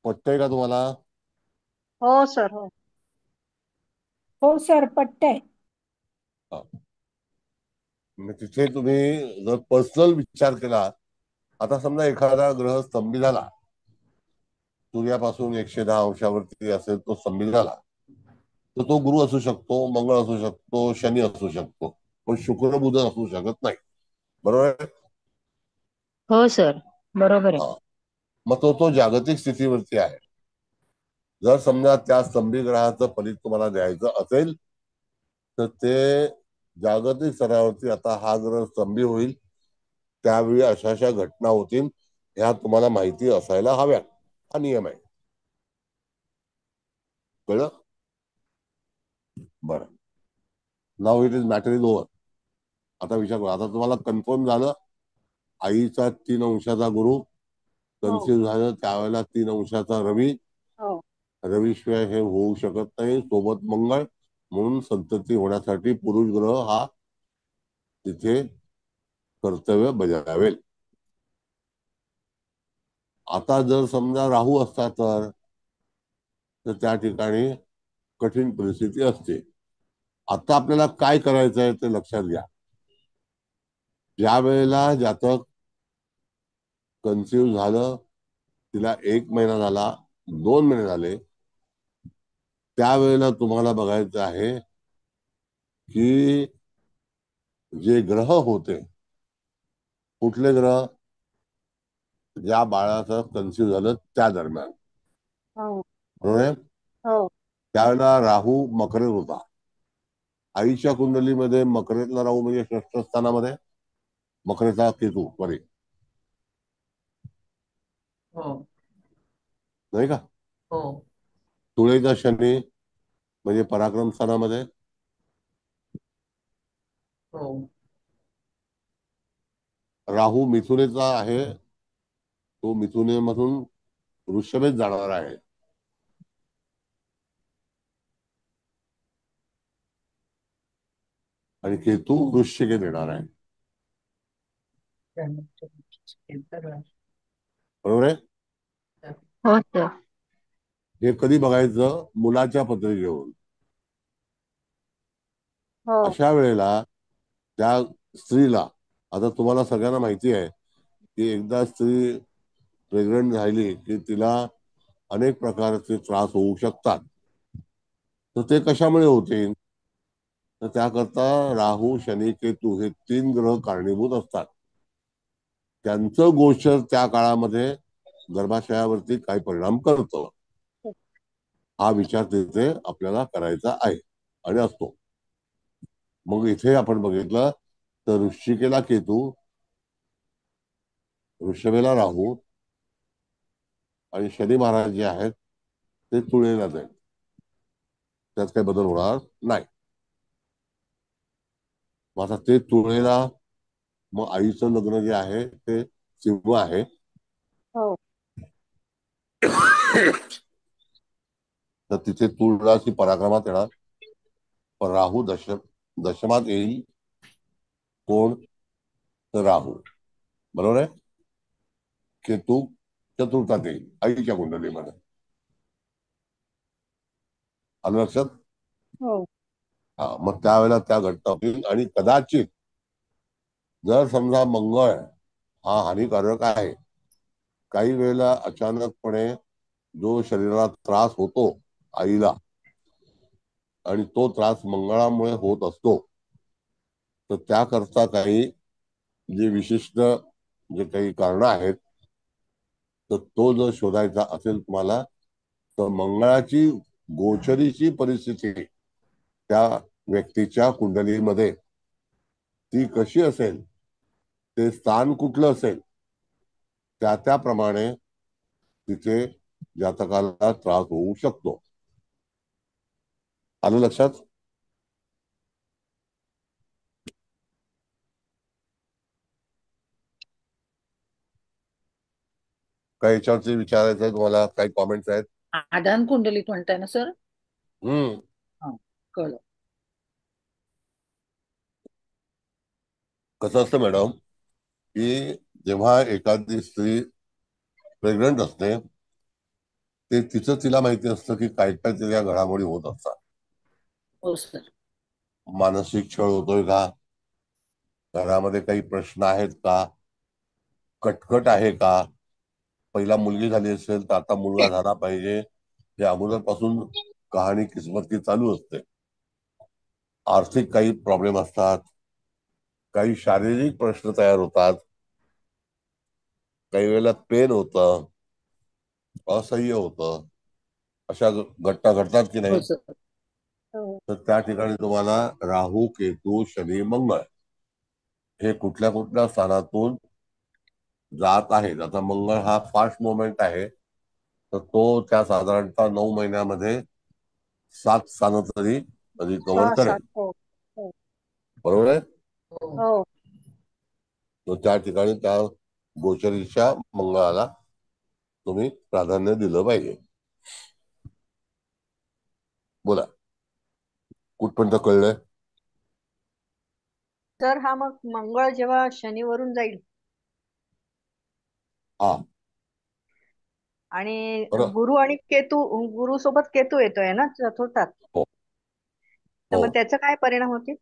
पटतंय का तुम्हाला? हो सर हो. हो सर पटतंय. हा. मग तिथे तुम्ही जर पर्सनल विचार केला, आता समजा एखादा ग्रह स्तंभी झाला, सूर्यापासून 110 अंशावरती असेल तो स्तंभित झाला, तर तो गुरु असू शकतो, मंगळ असू शकतो, शनी असू शकतो, पण शुक्र बुध असू शकत नाही. बरोबर आहे? हो सर बरोबर आहे. हा. मग तो जागतिक स्थितीवरती आहे. जर समजा त्या स्तंभी ग्रहाचं फलित तुम्हाला द्यायचं असेल तर ते जागतिक स्तरावरती आता हा ग्रह स्तंभी होईल, त्यावेळी अशा अशा घटना होतील, ह्या तुम्हाला माहिती असायला हव्यात. हा नियम आहे. कळलं? बरं. Now it is matter is over. आता विचार करा. आता तुम्हाला कन्फर्म झालं आईचा 3 अंशाचा गुरु कन्सिव्ह झालं, त्यावेळेला 3 अंशाचा रवी. हो रवीशिवाय हे होऊ शकत नाही, सोबत मंगळ. म्हणून संतती होण्यासाठी पुरुष ग्रह हा तिथे कर्तव्य बजावेल. आता जर समजा राहू असता तर त्या ठिकाणी कठीण परिस्थिती असते. आता आपल्याला काय करायचं आहे ते लक्षात घ्या. ज्या वेळेला जातक कन्सिव्ह झालं, तिला 1 महिना झाला, 2 महिने झाले, त्यावेळेला तुम्हाला बघायचं आहे की जे ग्रह होते, कुठले ग्रह, ज्या बाळाचं कन्सिव्ह झालं त्या दरम्यान. हो बरोबर आहे? हो त्यावेळेला राहू मकरेत होता. आईच्या कुंडलीमध्ये मकरेतला राहू म्हणजे षष्ठ स्थानामध्ये, मकरेचा केतू सॉरी, हो नाही का? हो तुळेचा शनी म्हणजे पराक्रम स्थानामध्ये. हो राहू मिथुनेचा आहे, तो मिथुनेमधून वृषभेत जाणार आहे. आणि केतू वृश्चिकेत येणार आहे. बरोबर आहे? हो सर. हे कधी बघायचं? मुलाच्या पत्रिकेवरून. हो अशा वेळेला त्या स्त्रीला, आता तुम्हाला सगळ्यांना माहिती आहे की एकदा स्त्री प्रेग्नंट झाली की तिला अनेक प्रकारचे त्रास होऊ शकतात. तर ते कशामुळे होतील? तर त्याकरता राहू, शनी, केतू हे 3 ग्रह कारणीभूत असतात. त्यांचं गोचर त्या काळामध्ये गर्भाशयावरती काय परिणाम करतो, हा विचार तिथे आपल्याला करायचा आहे आणि असतो. मग इथे आपण बघितलं तर वृश्चिकेला केतू, वृषभेला राहू आणि शनी महाराज जे आहेत ते तुळेला जाईल. त्यात काही बदल होणार नाही. मग आता ते तुळेला, मग आईचं लग्न जे आहे ते सिंह आहे. हो तर तिथे तुळजाची पराक्रमात येणार. पण राहू दशमात येईल. कोण? तर राहू. बरोबर आहे? केतू चतुर्थात येईल आईच्या कुंडलीमध्ये. आलं लक्षात? हो हा. मग त्यावेळेला त्या घटना होतील. आणि कदाचित जर समजा मंगळ हा हानिकारक आहे, काही वेळेला अचानकपणे जो शरीराला त्रास होतो आईला, आणि तो त्रास मंगळामुळे होत असतो, तर त्याकरता काही जे विशिष्ट जे काही कारण आहेत, तर तो जर शोधायचा असेल तुम्हाला, तर मंगळाची गोचरीची परिस्थिती त्या व्यक्तीच्या कुंडलीमध्ये ती कशी असेल, ते स्थान कुठलं असेल, त्याप्रमाणे तिथे जातकाला त्रास होऊ शकतो. आलं लक्षात? काही याच्यावरती विचारायचं आहे तुम्हाला? काही कॉमेंट्स आहेत? आदान कुंडलीत म्हणताय ना सर? हम्म हा, कळलं. कसं असतं मॅडम, की जेव्हा एखादी स्त्री प्रेग्नंट असते ते तिला माहिती असतं की काय काय तिच्या घडामोडी होत असतात. हो सर. मानसिक छळ होतोय का, घरामध्ये काही प्रश्न आहेत का, कटकट आहे का, पहिला मुलगी झाली असेल तर आता मुलगा झाला पाहिजे, हे अगोदरपासून कहाणी किस्मत की चालू असते. आर्थिक काही प्रॉब्लेम असतात, काही शारीरिक प्रश्न तयार होतात, काही वेळेला पेन होतं, असह्य होतं, अशा घटना घडतात की हो नाही? सर. हो. तर त्या ठिकाणी तुम्हाला राहू, केतू, शनी, मंगळ हे कुठल्या कुठल्या स्थानातून जात आहेत. आता मंगळ हा फास्ट मुवमेंट आहे, तर तो त्या साधारणतः 9 महिन्यामध्ये 7 स्थानं तरी रिकव्हर 6-7. करेल. हो हो बरोबर आहे? हो. हो. तर त्या ठिकाणी त्या गोचरीच्या मंगळाला तुम्ही प्राधान्य दिलं पाहिजे. बोला, कुठपर्यंत कळलंय? तर हा मग मंगळ जेव्हा शनीवरून जाईल हा आणि बरं. गुरु आणि केतू, गुरु सोबत केतू येतोय ना चतुर्थात, हो तर हो मग त्याचा काय परिणाम होतील?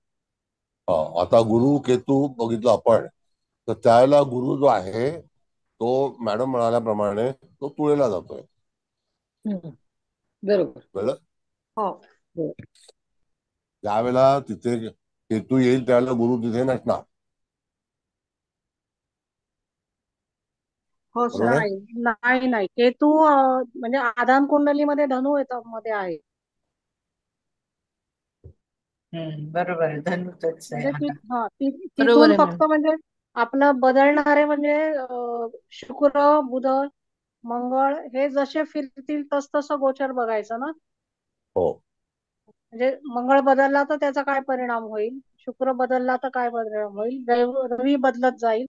आता गुरु केतू बघितलं आपण, तर त्यावेळेला गुरु जो आहे तो मॅडम म्हणाल्याप्रमाणे तो तुळेला जातोय. हम्म. बरोबर. कळलं? हो हो. ज्यावेळेला तिथे केतू येईल त्यावेळेला गुरु तिथे नसणार. हो सर. बरोबर आहे? नाही नाही नाही, केतू म्हणजे आदान कुंडलीमध्ये धनु मध्ये आहे. बरोबर आहे, धनुतच आहे. म्हणजे बरोबर तिथून आहे मॅम. फक्त म्हणजे आपलं बदलणारे म्हणजे शुक्र, बुध, मंगळ हे जसे फिरतील तस तसं गोचर बघायचं ना. हो म्हणजे मंगळ बदलला तर त्याचा काय परिणाम होईल, शुक्र बदलला तर काय परिणाम होईल, रवी बदलत जाईल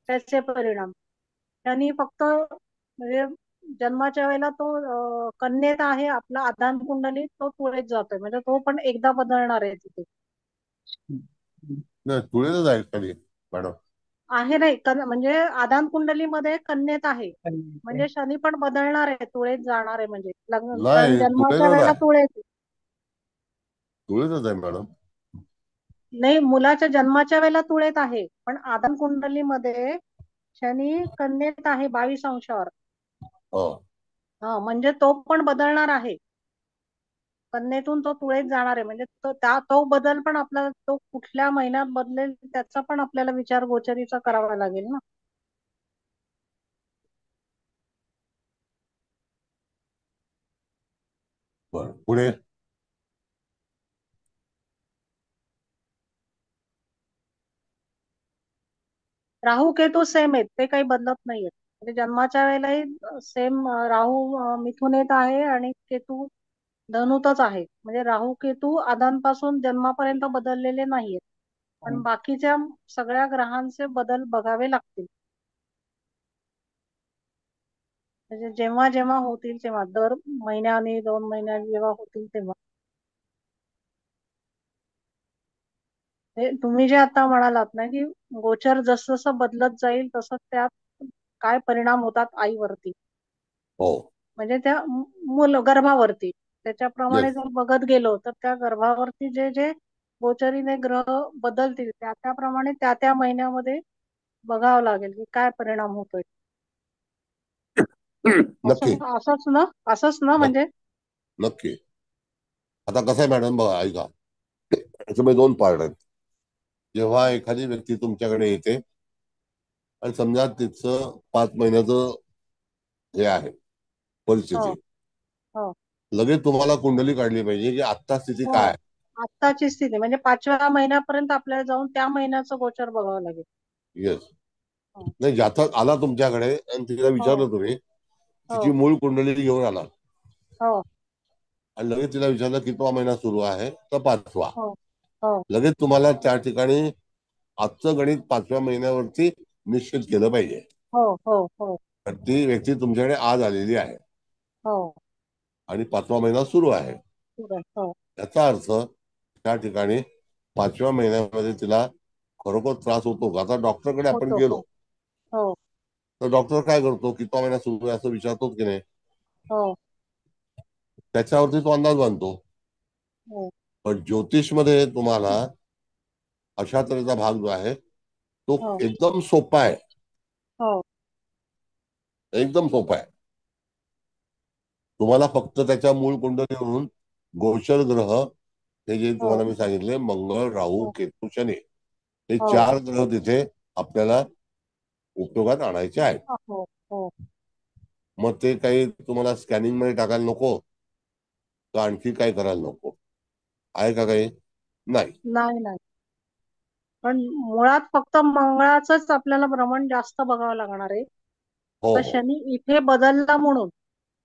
त्याचे परिणाम. त्यांनी फक्त म्हणजे जन्माच्या वेळेला तो कन्येत आहे आपला आदान कुंडलीत, तो तुळेत जातोय म्हणजे तो पण एकदा बदलणार आहे तिथे. नाही, तुळेला जाईल खाली मॅडम. आहे नाही म्हणजे आदान कुंडलीमध्ये कन्येत आहे म्हणजे शनी पण बदलणार आहे, तुळेत जाणार आहे म्हणजे लग्न, कारण नाही, जन्माच्या तुळेला वेळेला जाय, तुळेत. तुळेला जाईल मॅडम. नाही, मुलाच्या जन्माच्या वेळेला तुळेत आहे, पण आदान कुंडलीमध्ये शनी कन्येत आहे 22 अंशावर. हो हा म्हणजे तो पण बदलणार आहे, कन्येतून तो तुळेत जाणार आहे म्हणजे तो बदल पण आपल्याला, तो कुठल्या महिन्यात बदलेल त्याचा पण आपल्याला विचार गोचरीचा करावा लागेल ना. बरं, पुढे. राहू केतू सेम आहेत, ते काही बदलत नाहीयेत म्हणजे जन्माच्या वेळेलाही सेम. राहू मिथुनेत आहे आणि केतू धनुतच आहे, म्हणजे राहू केतू आदांपासून जन्मापर्यंत बदललेले नाहीयेत, पण बाकीच्या सगळ्या ग्रहांचे बदल बघावे लागतील. म्हणजे जेव्हा जेव्हा होतील तेव्हा, दर महिन्याने 2 महिन्याने जेव्हा होतील तेव्हा. तुम्ही जे आता म्हणालात ना की गोचर जसं जसं बदलत जाईल तसं त्यात काय परिणाम होतात आईवरती, हो म्हणजे त्या गर्भावरती, त्याच्याप्रमाणे येस. जर बघत गेलो तर त्या गर्भावरती जे जे गोचरीने ग्रह बदलतील त्याप्रमाणे त्या महिन्यामध्ये बघावं लागेल की काय परिणाम होतोय. नक्की असंच ना म्हणजे. नक्की. आता कसं आहे मॅडम, बघा ऐका, याच्यामध्ये 2 पार्ट आहेत. जेव्हा एखादी व्यक्ती तुमच्याकडे येते आणि समजा तिचं 5 महिन्याचं हे आहे हो परिस्थिती, हो लगेच तुम्हाला कुंडली काढली पाहिजे की आत्ता स्थिती हो, काय आहे. आत्ताची स्थिती म्हणजे 5व्या महिन्यापर्यंत आपल्याला जाऊन त्या महिन्याचं गोचर बघावं लागेल. येस. हो नाही, जातक आला तुमच्याकडे आणि तिला हो विचारलं तुम्ही तिची हो मूळ कुंडली घेऊन आला हो आणि लगेच तिला विचारलं कितवा महिना सुरू आहे, तर 5वा. हो हो लगेच तुम्हाला त्या ठिकाणी आजचं गणित 5व्या महिन्यावरती निश्चित केलं पाहिजे. हो हो हो तर ती व्यक्ती तुमच्याकडे आज आलेली आहे हो आणि 5वा महिना सुरू आहे. हो याचा अर्थ त्या ठिकाणी 5व्या महिन्यामध्ये तिला खरोखर त्रास होतो का? आता डॉक्टरकडे आपण होतो हो गेलो हो तर डॉक्टर काय करतो, कितवा महिना सुरू आहे असं विचारतो की नाही? हो त्याच्यावरती तो अंदाज बांधतो. हो पण ज्योतिषमध्ये तुम्हाला अशा तऱ्हेचा भाग जो आहे तो हो एकदम सोपा आहे, हो एकदम सोपा आहे. तुम्हाला फक्त त्याच्या मूळ कुंडलीवरून गोचर ग्रह हे जे हो तुम्हाला मी सांगितले, मंगळ, राहू, हो केतू, शनी, हे हो 4 ग्रह तिथे आपल्याला उपयोगात आणायचे आहेत. हो हो मग ते काही तुम्हाला स्कॅनिंग मध्ये टाकायला नको तर आणखी काय करायला नको आहे का काही? नाही. नाही नाही. पण मुळात फक्त मंगळाचंच आपल्याला भ्रमण जास्त बघावं लागणार आहे. हो तर हो शनी इथे बदलला म्हणून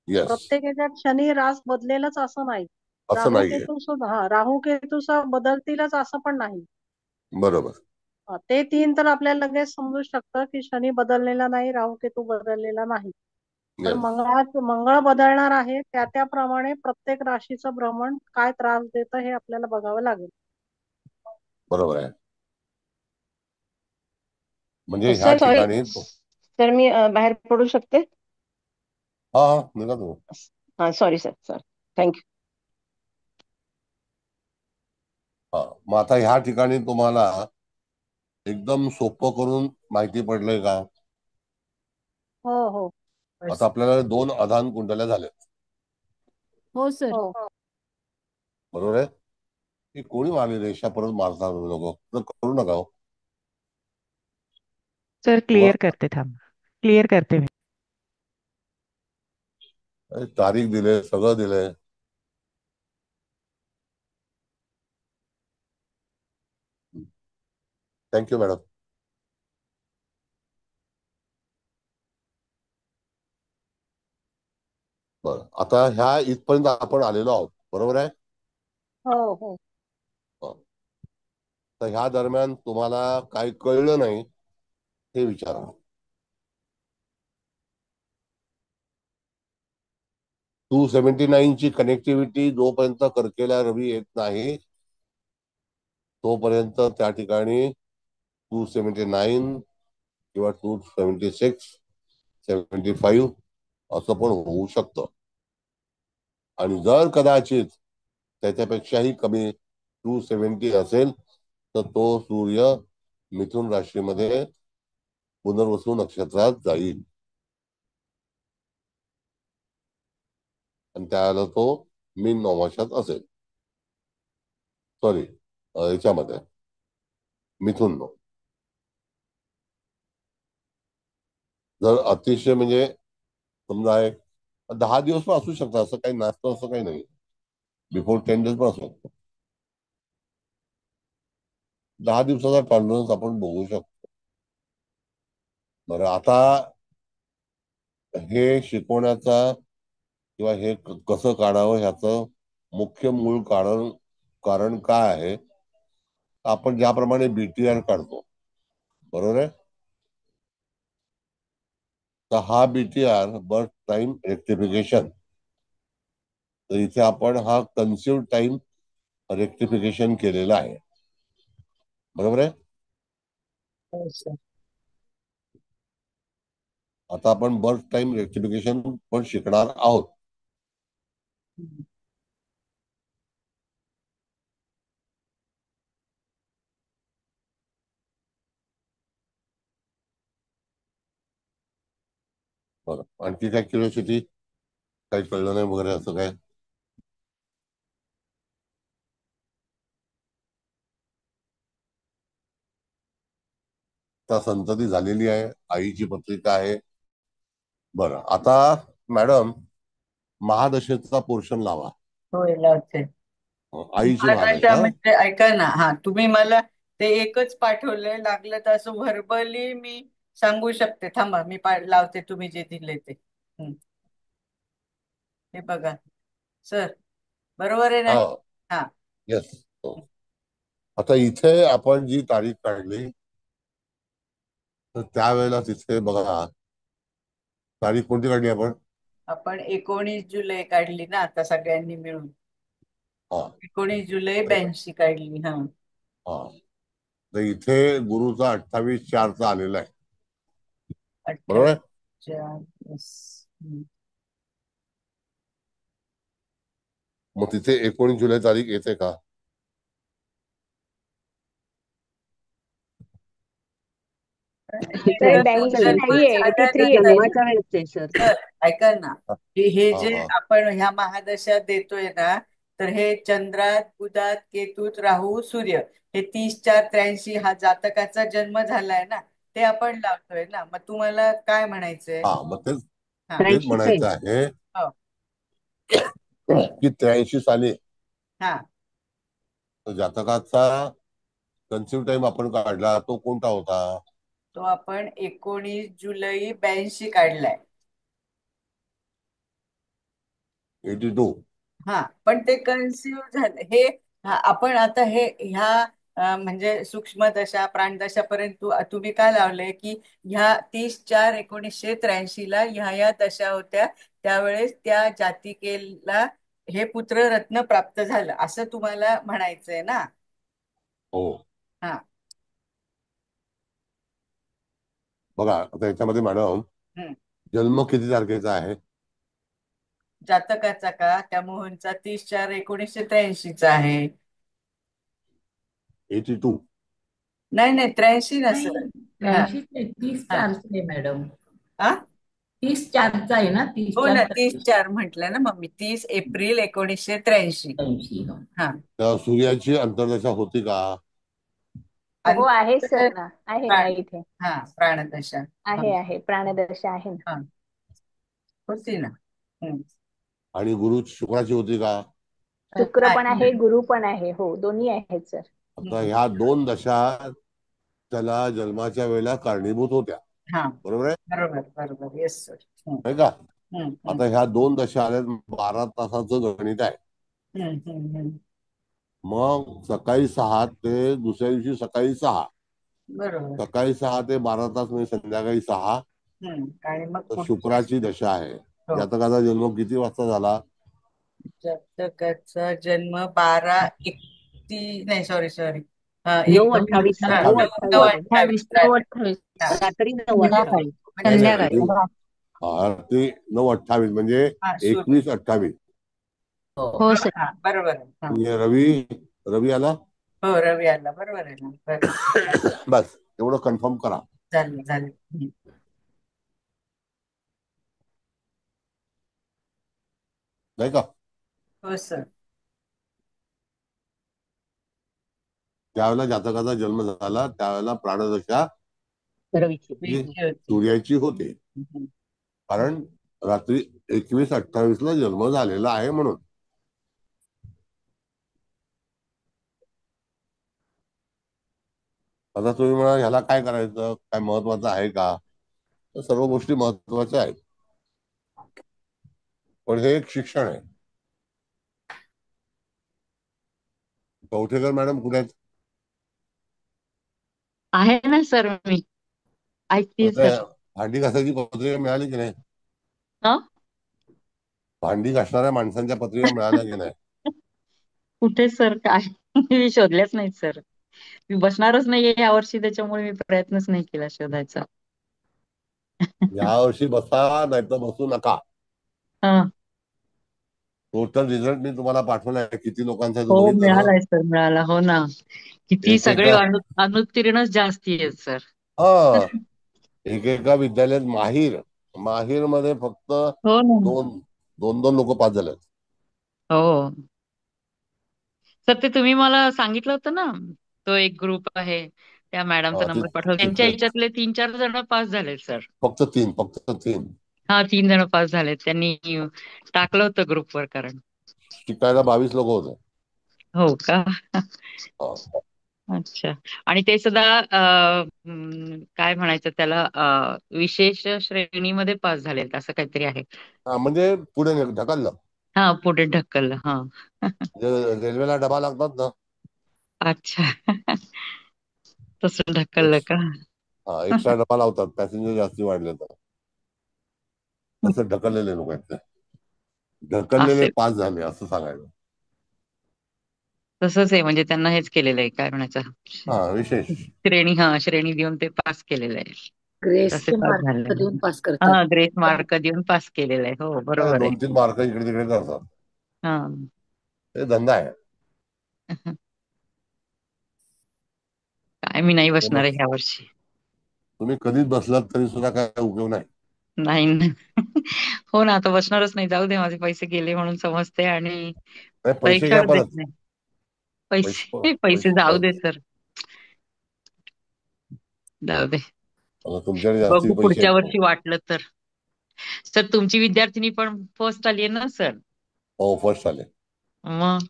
येस, प्रत्येक याच्यात शनी रास बदलेलच असं नाही. असं राहू नाहीये. केतू सुद्धा राहू केतू बदलतीलच असं पण नाही. बरोबर. ते 3 तर आपल्याला लगेच समजू शकतं की शनी बदललेला नाही, राहू केतू बदललेला नाही. पण येस, मंगळ बदलणार आहे, त्याप्रमाणे प्रत्येक राशीचं भ्रमण काय त्रास देतं हे आपल्याला बघावं लागेल. बरोबर आहे. म्हणजे ह्या सर सॉरी ठिकाणी सर, मी बाहेर पडू शकते? हा हा निघा तुम्ही. हा सॉरी सर, सर थँक्यू. हा मग आता ह्या ठिकाणी तुम्हाला एकदम सोपं करून माहिती पडलंय का? हो हो आता आपल्याला 2 अधान कुंडल्या झाल्यात, हो सर. हो बरोबर आहे? ही कोणी मारली रेषा परत मारता नको तर करू नका हो. सर क्लिअर तुम्हाला करते, थांबा क्लिअर करते मी. तारीख दिले, सगळं दिलंय. Thank you madam. बरं, आता ह्या इथपर्यंत आपण आलेलो आहोत, बरोबर आहे? हो हो हं. तर ह्या दरम्यान तुम्हाला काही कळलं नाही हे विचारा. 279 ची कनेक्टिव्हिटी जोपर्यंत कर्केला रवी येत नाही तोपर्यंत त्या ठिकाणी 279 किंवा 276, 75 असं पण होऊ शकतं. आणि जर कदाचित त्याच्यापेक्षाही कमी 270 असेल तर तो सूर्य मिथुन राशीमध्ये पुनर्वसू नक्षत्रात जाईल आणि त्यावेळेला तो मीन नवमाशात असेल. सॉरी, याच्यामध्ये मिथुन. जर अतिशय म्हणजे समजा एक 10 दिवस पण असू शकतात, असं काही नसतं, असं काही नाही. बिफोर 10 डेज पण असू शकतो. 10 दिवसाचा टॉलरन्स आपण बघू शकतो. बरं, आता हे शिकवण्याचा किंवा हे कसं काढावं ह्याचं मुख्य मूळ कारण काय आहे? आपण ज्याप्रमाणे बीटीआर काढतो, बरोबर आहे? तर हा बीटीआर बर्थ टाइम रेक्टिफिकेशन, तर इथे आपण हा कन्सिव्ह टाइम रेक्टिफिकेशन केलेला आहे, बरोबर आहे? हो सर. आता आपण बर्थ टाइम रेक्टिफिकेशन पण शिकणार आहोत. बरं, आणखी काय क्युरिओसिटी, काही कळलं नाही वगैरे असं काय? आता संतती झालेली आहे, आईची पत्रिका आहे. बरं, आता मॅडम महादशेचा पोर्शन लावा. होय लावते. आईची महादशा महादशा. म्हणजे ऐका ना, हा तुम्ही मला ते एकच पाठवलंय, लागलं तर असं व्हर्बली मी सांगू शकते. थांबा मी लावते तुम्ही जे दिले ते. हे बघा सर, बरोबर आहे ना? हा. हा. येस. आता इथे आपण जी तारीख काढली तर त्यावेळेला तिथे बघा तारीख कोणती काढली आपण. आपण 19 जुलै काढली ना आता सगळ्यांनी मिळून. हा 19 जुलै 82 काढली. हा. हा. तर इथे गुरुचा 28/4 आलेला आहे, बरोबर आहे. 28 yes. मग तिथे 19 जुलै तारीख येते का? सर 82 नाहीये, साध्या 83 येते. जन्माच्या वेळेस आहे सर. तर ऐका ना, हे हा जे हा आपण ह्या महादशा देतोय ना, तर हे चंद्रात, बुधात, केतूत, राहू, सूर्य हे 30/4/83 हा जातकाचा जन्म झालाय ना, ते आपण लावतोय ना. मग तुम्हाला काय म्हणायचंय? हा. मग तेच हा. तेच म्हणायचं आहे हो. की 83 साली हा. जातकाचा कन्सिव्ह टाइम आपण काढला तो कोणता होता? तो आपण 19 जुलै 82 काढलाय. 82. हा. पण ते कन्सिव्ह झालं हे. आपण आता हे ह्या म्हणजे सूक्ष्म दशा प्राणदशा पर्यंत तुम्ही काय लावलंय की ह्या 30/4/1983 ला ह्या दशा होत्या, त्यावेळेस त्या जातिकेला हे पुत्ररत्न प्राप्त झालं असं तुम्हाला म्हणायचंय ना? हो. हा. बघा आता याच्यामध्ये मॅडम हम्म. जन्म किती तारखेचा आहे? जातकाचा का? त्या मोहनचा 30/4/1983 चा आहे. 82. नाही नाही, 83 नसेल. हा. 83 नाही, 30 हा. चारचं आहे मॅडम. हा? 30 4चा आहे ना, 30 हो 4 ना, 30/4 म्हटलं ना मग मी. 30 एप्रिल 1983. 83. हा. तर सूर्याची अंतर्दशा होती का? हो आहे अंतर सर ना, आहे ना प्राण इथे. हा प्राणदशा. हा. आहे प्राणदर्शा आहे ना. हा. होती ना. हम्म. आणि गुरु शुक्राची होती का? शुक्र पण नाही. आहे, गुरु पण आहे. हो, दोन्ही आहेत सर. आता ह्या 2 दशा त्याला जन्माच्या वेळेला कारणीभूत होत्या, हा. बरोबर आहे बरोबर बरोबर. Yes sir. नाही का? हम्म. आता ह्या 2 दशा आल्या, 12 तासाचं गणित आहे. मग सकाळी 6 ते दुसऱ्या दिवशी सकाळी 6, बरोबर. सकाळी 6 ते 12 तास म्हणजे संध्याकाळी 6. आणि मग तर पुढच्या शुक्राची दशा आहे. हो. जातकाचा जन्म किती वाजता झाला? जातकाचा जन्म 12:31 नाही, सॉरी 9:28 सर, 9:28. 9:28 हा. रात्री 9:28. संध्याकाळी. नाही नाही संध्याकाळी. ते 9:28 म्हणजे हा, सूर्य. 21:28. हो सर. हा, बरोबर आहे. हा. म्हणजे रवी आला. हो, रवी आला. बरोबर आहे ना. बरं. बस एवढं कन्फर्म करा. झालं. नाही का? हो सर. ज्यावेळेला जातकाचा जन्म झाला त्यावेळेला प्राणदशा रवीची. ही सूर्याची होते, कारण रात्री 21:28 ला जन्म झालेला आहे म्हणून. आता तुम्ही म्हणा ह्याला काय करायचं, काय महत्वाचं आहे का? तर सर्व गोष्टी महत्वाच्या आहेत, पण हे एक शिक्षण आहे. कवठेकर मॅडम कुठे आहेत? आहे ना सर, मी ऐकते सर. आता भांडी घासायची पत्रिका मिळाली की नाही? हा? भांडी घासणाऱ्या माणसांच्या पत्रिका मिळाल्या की नाही? कुठे सर, काय मी शोधल्याच नाहीत सर. मी बसणारच नाहीये यावर्षी, त्याच्यामुळे मी प्रयत्नच नाही केला शोधायचा. या वर्षी बसा, नाही तर बसू नका. हा. टोटल रिझल्ट मी तुम्हाला पाठवलाय. किती लोकांचा आहे तो हो, बघितलं ना? मिळालाय सर, मिळाला. हो ना. किती सगळे एकेका अनुत्तीर्णच जास्ती आहेत सर. हा एकेका विद्यालयात माहीर मध्ये फक्त हो ना. दोन लोक पास झाले. हो सर, ते तुम्ही मला सांगितलं होतं ना, तो एक ग्रुप आहे, त्या मॅडमचा नंबर पाठवला. त्यांच्या तिथे ह्याच्यातले 3-4 जण पास झाले सर. फक्त तीन हा, 3 जण पास झालेत. त्यांनी टाकलं होतं ग्रुपवर. कारण शिकायला 22 लोक होते. हो का? हा. अच्छा. आणि ते सुद्धा काय म्हणायचं त्याला विशेष श्रेणीमध्ये पास झालेत असं काहीतरी आहे. हा, म्हणजे पुढे ढकललं. हा, पुढे ढकललं. हा. म्हणजे रेल्वेला डबा लागतात ना, अच्छा. तसं ढकललं का? हा, एक्स्ट्रा डबा लावतात पॅसेंजर जास्ती वाढले तर, तसं ढकललेले लोक आहेत ते. ढकललेले असेल. पास झाले असं सांगायचं. तसंच आहे, म्हणजे त्यांना हेच केलेलं आहे, काय म्हणायचं, हा, विशेष. श्रेणी देऊन ते पास केलेलं आहे. तसे ग्रेसचे पास मार्क झाले. देऊन पास करतात. हा, ग्रेस मार्क देऊन पास केलेलं आहे. हो, काय बरोबर आहे. 2-3 मार्क इकडे तिकडे करतात. हा. हे धंदा आहे. काय मी नाही ते बसणार मग आहे ह्या वर्षी. तुम्ही कधीच बसलात तरी सुद्धा काय उपयोग नाही. नाही ना. हो ना, आता बसणारच नाही. जाऊ दे, माझे पैसे गेले म्हणून समजते आणि नाही, पैसे घ्या परीक्षाच देत परत. नाही. पैसे पैसे पैसे जाऊ परत. दे सर, जाऊ दे. आता तुमच्याकडे जास्ती बघू पैसे पुढच्या आहेत. वर्षी वाटलं तर. सर, तुमची विद्यार्थिनी पण फर्स्ट आली आहे ना सर? हो, फर्स्ट आले. मग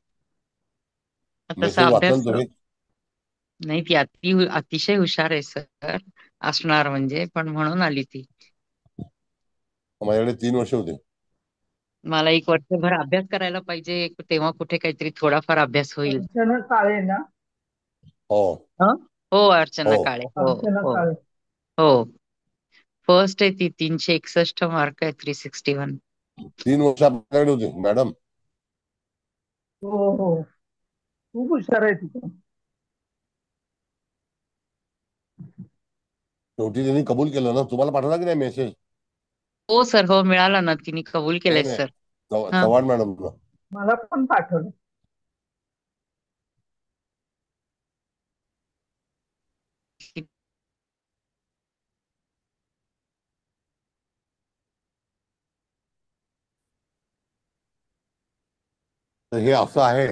तसा मेसेज वाचला अभ्यास ना तुम्ही? नाही, ती अतिशय हुशार आहे सर. असणार म्हणजे, पण म्हणून आली ती. माझ्याकडे 3 वर्ष होते. मला 1 वर्षभर अभ्यास करायला पाहिजे, तेव्हा कुठे काहीतरी थोडाफार अभ्यास होईल. अर्चना काळे ना? हो. हं? हो, अर्चना हो. काळे. हो. अर्चना हो. काळे. हो. फर्स्ट आहे ती. 361 मार्क आहे. 361. 3 वर्ष आपल्याकडे होते मॅडम. हो हो, खूप हुशार आहे तिथं. शेवटी त्यांनी कबूल केलं ना. तुम्हाला पाठवला की नाही मेसेज? हो सर, हो, मिळाला ना. तिने कबूल नाही केलंय नाही, सर. हा. चव्हाण मॅडम. मला पण पाठवलं. तर हे असं आहे.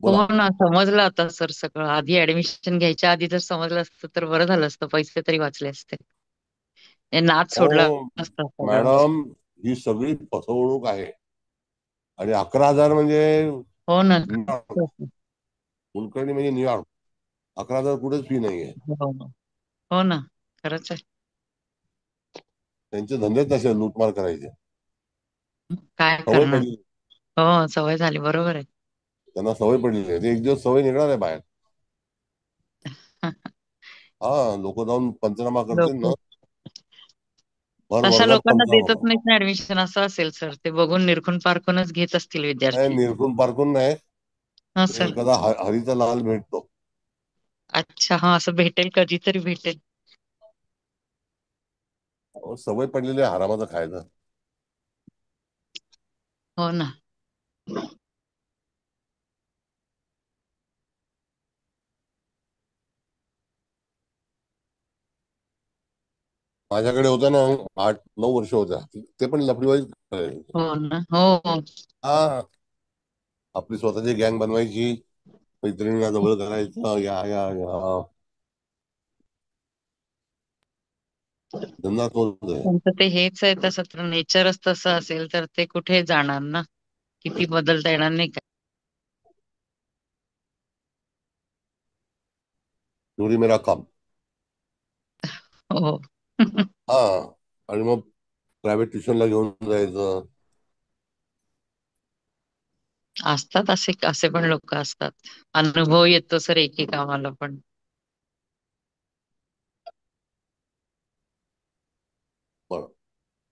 बोला. हो ना, समजलं आता सर सगळं. आधी ऍडमिशन घ्यायच्या आधी जर समजलं असतं तर बरं झालं असतं. पैसे तरी वाचले असते. हे नाद सोडला हो असता सगळं. मॅडम, ही सगळी फसवणूक आहे. आणि 11,000 म्हणजे हो ना. न्यूयॉर्क. कुलकर्णी म्हणजे न्यूयॉर्क. 11,000 कुठेच फी नाहीये. हो. हो ना, खरंच आहे. त्यांचे धंदेच तसे लूटमार करायचे. काय सवय करणार. पडली. हो, सवय झाली. बरोबर आहे. त्यांना सवय पडलेली आहे. ते एक दिवस सवय निघणार आहे बाहेर. हा, लोक जाऊन पंचनामा करतील ना. लोक भर तशा वर्गात लोकांना पंचनामा देतच करा. नाहीत ना ऍडमिशन, असं असेल सर. ते बघून निरखून पारखूनच घेत असतील नाही, विद्यार्थी. निरखून पारखून नाही. हा ते सर. एखादा हरीचा लाल भेटतो. अच्छा, हा, असं भेटेल, कधीतरी भेटेल. अहो, सवय पडलेली आहे हरामाचं खायचं. हो ना. माझ्याकडे होतं ना 8-9 वर्ष होत्या. ते पण लफडीवाईच करायचे. हो ना. हो. हा, आपली स्वतःची गँग बनवायची, मैत्रिणींना जवळ करायचं, या या या धंदा तोच आहे. त्यांचं ते हेच आहे तसं, तर नेचरच तसं असेल तर ते कुठे जाणार ना. किती बदलता येणार नाही का. चोरी मेरा काम. हो. हा, आणि मग प्रायव्हेट ट्युशनला घेऊन जायचं. असतात असे असे पण लोक असतात. अनुभव येतो सर एकेक आम्हाला पण. बरं,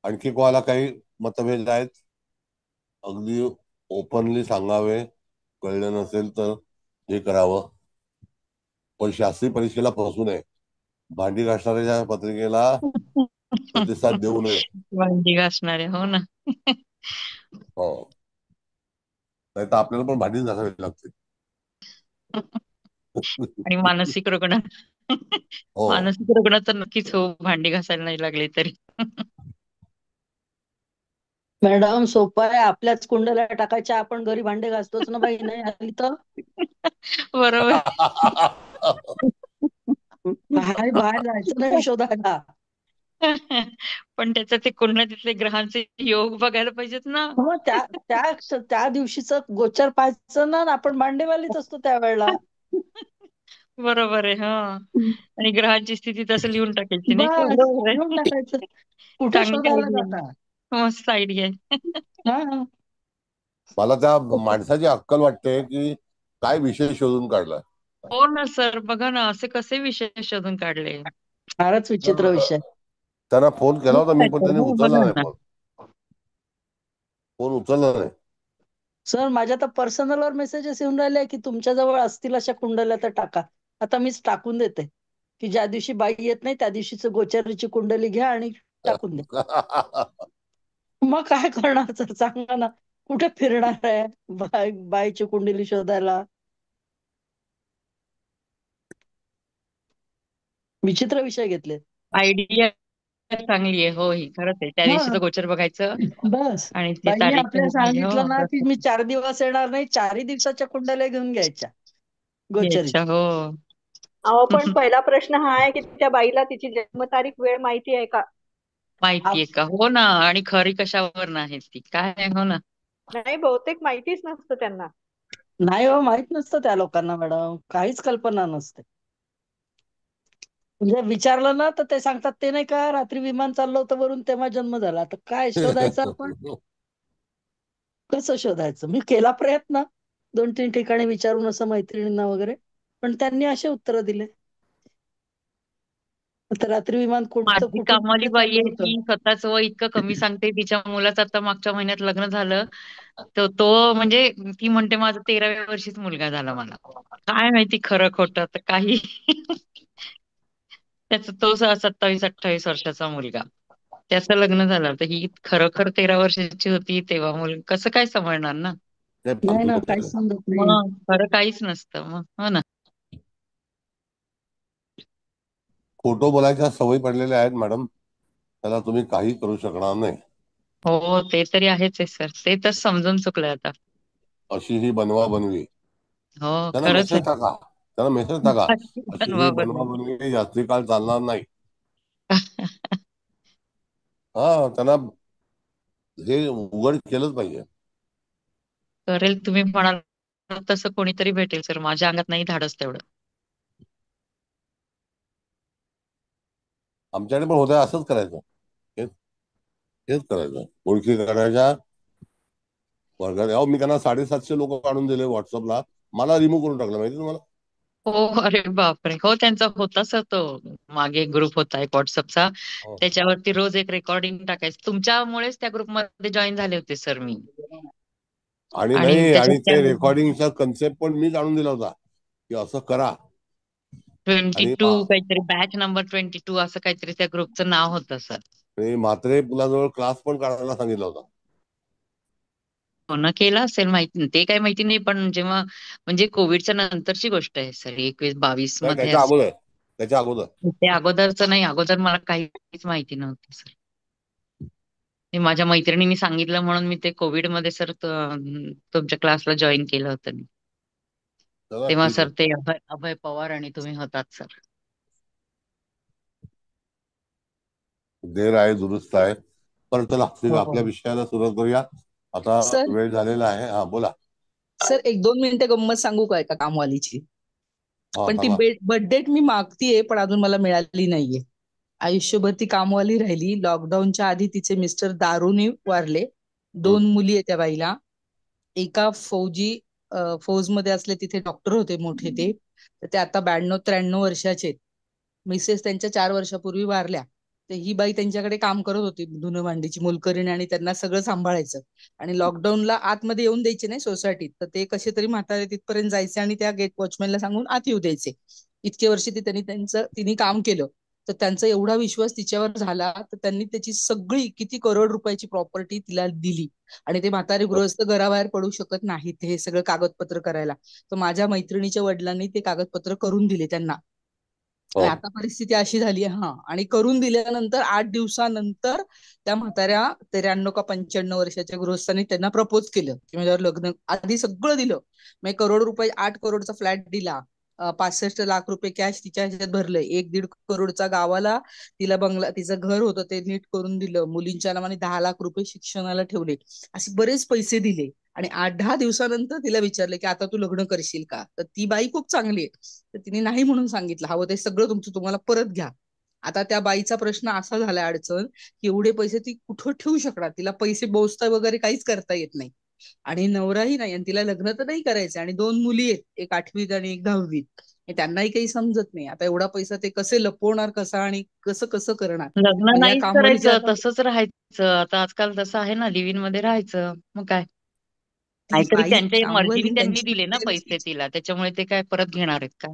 आणखी कोणाला काही मतभेद आहेत? अगदी ओपनली सांगावे. कळलं नसेल तर हे करावं. पण शास्त्री परीक्षेला फसू नये. भांडी घासणाऱ्याच्या पत्रिकेला प्रतिसाद देऊ नये. भांडी घासणारे. हो ना. हो, नाही तर आपल्याला पण भांडीच घासावी लागते. आणि मानसिक रुग्ण. हो, मानसिक रुग्ण तर नक्कीच हो, भांडी घासायला नाही लागले तरी. मॅडम, सोपं आहे. आपल्याच कुंडला टाकायच्या, आपण घरी भांडे घासतोच ना बाई. नाही आली तर बरोबर. बाहेर बाहेर जायचं नाही शोधायला. पण त्याचं ते कुंडलीतले ग्रहांचे योग बघायला पाहिजेत ना. मग त्या दिवशीच गोचर पाहायचं ना. आपण भांडेवालीच असतो त्यावेळेला. बरोबर आहे. हा. आणि ग्रहांची स्थिती तसं लिहून टाकायची नाही का? बस बरोबर घेऊन आहे. टाकायचं. कुठे चांगली शोधायला आयडिया जाता? आहे. मस्त आयडिया आहे. हा मला त्या माणसाची अक्कल वाटते की काय विषय शोधून काढलाय. हो ना सर, बघा ना असे कसे विषय शोधून काढले. फारच विचित्र विषय. त्यांना फोन केला होता मी, पण त्यांनी हो उचलला बघा नाही. ना. फोन उचलला नाही. सर माझ्या तर पर्सनलवर मेसेजेस येऊन राहिले की तुमच्या जवळ असतील अशा कुंडल्या तर टाका. आता मीच टाकून देते की ज्या दिवशी बाई येत नाही त्या दिवशीच गोचरीची कुंडली घ्या आणि टाकून द्या. मग काय करणार सर सांगा ना, कुठे फिरणार आहे बाईची कुंडली शोधायला? विचित्र विषय घेतले. आयडिया चांगली आहे. हो, ही खरंच आहे. त्या दिवशीचं गोचर बघायचं बस आणि ते बाईने तारीख आपल्याला हो सांगितलं ना की तसं मी 4 दिवस येणार नाही, 4ही दिवसाच्या कुंडल्या घेऊन घ्यायच्या घ्यायच्या. गोचरीच्या. हो. अहो पण पहिला प्रश्न हा आहे की त्या बाईला तिची जन्मतारीख वेळ माहिती आहे का? माहितीये का? हो ना. आणि खरी कशावर नाही ती काय आहे. हो ना. नाही, बहुतेक माहितीच नसतं त्यांना. नाही हो, माहित नसतं त्या लोकांना मॅडम, काहीच कल्पना नसते. म्हणजे विचारलं ना तर ते सांगतात ते नाही का रात्री विमान चाललं होतं वरून तेव्हा जन्म झाला. तर काय शोधायचं आपण? कसं शोधायचं? मी केला प्रयत्न 2-3 ठिकाणी विचारून असं मैत्रिणींना वगैरे, पण त्यांनी असे उत्तर दिले. आता रात्री विमान कोणतं माझी कुठून कामवाली कुठे बाई चाललं आहे, होतं. ती स्वतःच वय इतकं कमी सांगते. तिच्या मुलाचं आता मागच्या महिन्यात लग्न झालं. तर तो म्हणजे ती म्हणते माझा 13व्या वर्षीच मुलगा झाला मला. काय माहिती खरं खोटं तर काही. त्याचा तो 27-28 वर्षाचा मुलगा. त्याचं लग्न झालं तर ही खरोखर 13 वर्षाची होती तेव्हा मुलगा. कसं काय समजणार ना. नाही ना, काहीच समजत नाही. मग खरं काहीच नसतं मग. हो ना. खोटं बोलायच्या सवयी पडलेल्या आहेत मॅडम, त्याला तुम्ही काही करू शकणार नाही. हो ते तरी आहेच आहे सर. ते तर समजून चुकलंय आता. अशी ही बनवा बनवी. हो त्यांना खरंच मेसेज आहे. टाका, त्यांना मेसेज टाका. अशी ही बनवा बनवा बनवी. बनवी जास्ती काळ चालणार नाही. हा, त्यांना हे उघड केलंच पाहिजे. करेल तुम्ही म्हणाल तसं कोणीतरी भेटेल सर. माझ्या अंगात नाही धाडस तेवढं. आमच्याकडे पण होतं असंच करायचं. हेच हेच करायचं. ओळखी करायच्या वर्गात. अहो मी त्यांना 750 लोक काढून दिले व्हॉट्सअपला. मला रिमूव्ह करून टाकलं माहिती तुम्हाला. हो अरे बापरे. हो त्यांचा होताच तो मागे एक ग्रुप होता एक व्हॉट्सअपचा. त्याच्यावरती रोज एक रेकॉर्डिंग टाकायचं. तुमच्यामुळेच त्या ग्रुपमध्ये जॉईन झाले होते सर मी. आणि आणि नाही, आणि त्याच्यात त्या ते रेकॉर्डिंगचा कन्सेप्ट पण मीच आणून दिला होता की असं करा. 22 काहीतरी बॅच नंबर 22 असं काहीतरी त्या ग्रुपचं नाव होतं सर. आणि म्हात्रे पुलाजवळ क्लास पण काढायला सांगितला होता. हो ना, केलं असेल माहिती. ते काही माहिती नाही पण जेव्हा म्हणजे कोविडच्या नंतरची गोष्ट आहे सर. 21-22 नाही, मध्ये त्याच्या असं. अगोदर त्याच्या अगोदर ते अगोदरचं नाही. अगोदर मला काहीच माहिती नव्हतं सर. ते माझ्या मैत्रिणींनी सांगितलं म्हणून मी ते कोविड मध्ये सर तुमच्या क्लासला जॉईन केलं होतं मी. चला तेव्हा ठीक सर आहे. ते अभय पवार आणि तुम्ही होतात सर. देर आहे दुरुस्त आहे. पण चला ठीक आहे, आपल्या हो विषयाला सुरुवात करूया. आता सर वेळ झालेला आहे. हा बोला. सर 1-2 मिनिटं गंमत सांगू का एका कामवालीची? हा पण ती सांगा. बर्थडेट मी मागतीये पण अजून मला मिळाली नाहीये. आयुष्यभर ती कामवाली राहिली. लॉकडाऊनच्या आधी तिचे मिस्टर दारूने वारले. 2 मुली आहेत त्या बाईला. एका फौजमध्ये असले तिथे डॉक्टर होते मोठे ते. तर ते आता 92-93 वर्षाचे आहेत. मिसेस त्यांच्या 4 वर्षापूर्वी वारल्या. तर ही बाई त्यांच्याकडे काम करत होती धुणं भांडीची मोलकरीण आणि त्यांना सगळं सांभाळायचं. आणि लॉकडाऊनला आतमध्ये येऊन द्यायचे नाही सोसायटीत. तर ते कसे तरी म्हातारे तिथपर्यंत जायचे आणि त्या गेट वॉचमॅनला सांगून आत येऊ द्यायचे. इतके वर्ष तिने काम केलं. तर त्यांचा एवढा विश्वास तिच्यावर झाला तर त्यांनी त्याची सगळी किती करोड रुपयाची प्रॉपर्टी तिला दिली. आणि ते म्हातारे गृहस्थ घराबाहेर पडू शकत नाहीत हे सगळं कागदपत्र करायला. तर माझ्या मैत्रिणीच्या वडिलांनी ते कागदपत्र करून दिले त्यांना. आणि आता परिस्थिती अशी झाली आहे. हा, आणि करून दिल्यानंतर 8 दिवसानंतर त्या म्हाताऱ्या 93 का 95 वर्षाच्या गृहस्थांनी त्यांना प्रपोज केलं की माझ्यावर लग्न. आधी सगळं दिलं. मग 1 करोड रुपये 8 करोडचा फ्लॅट दिला. 65 लाख रुपये कॅश तिच्या ह्याच्यात भरलंय. 1-1.5 करोडचा गावाला तिला बंगला, तिचं घर होतं ते नीट करून दिलं. मुलींच्या नावाने 10 लाख रुपये शिक्षणाला ठेवले. असे बरेच पैसे दिले. आणि 8-10 दिवसानंतर तिला विचारले की आता तू लग्न करशील का? तर ती बाई खूप चांगली आहे, तर तिने नाही म्हणून सांगितलं, हवं ते सगळं तुमचं तुम्हाला परत घ्या. आता त्या बाईचा प्रश्न असा झालाय, अडचण की एवढे पैसे ती कुठं ठेवू शकणार? तिला पैसे बोचता वगैरे काहीच करता येत नाही, आणि नवराही नाही, आणि तिला लग्न तर नाही करायचं, आणि 2 मुली आहेत, एक 8वीत आणि एक 10वीत. त्यांनाही काही समजत नाही आता एवढा पैसा ते कसे लपवणार, कसा आणि कसं कसं करणार. लग्न आणि या नाहीच कामवालीचे करायचं, आता तसंच राहायचं. आता आजकाल तसं आहे ना, लिव्ह इन मध्ये राहायचं. मग काय, ती नाहीतरी बाई त्यांच्या मर्जीने कामवाली त्यांनी त्यांची दिले ना पैसे डिटेल्स. तिला, त्याच्यामुळे ते काय परत घेणार आहेत का?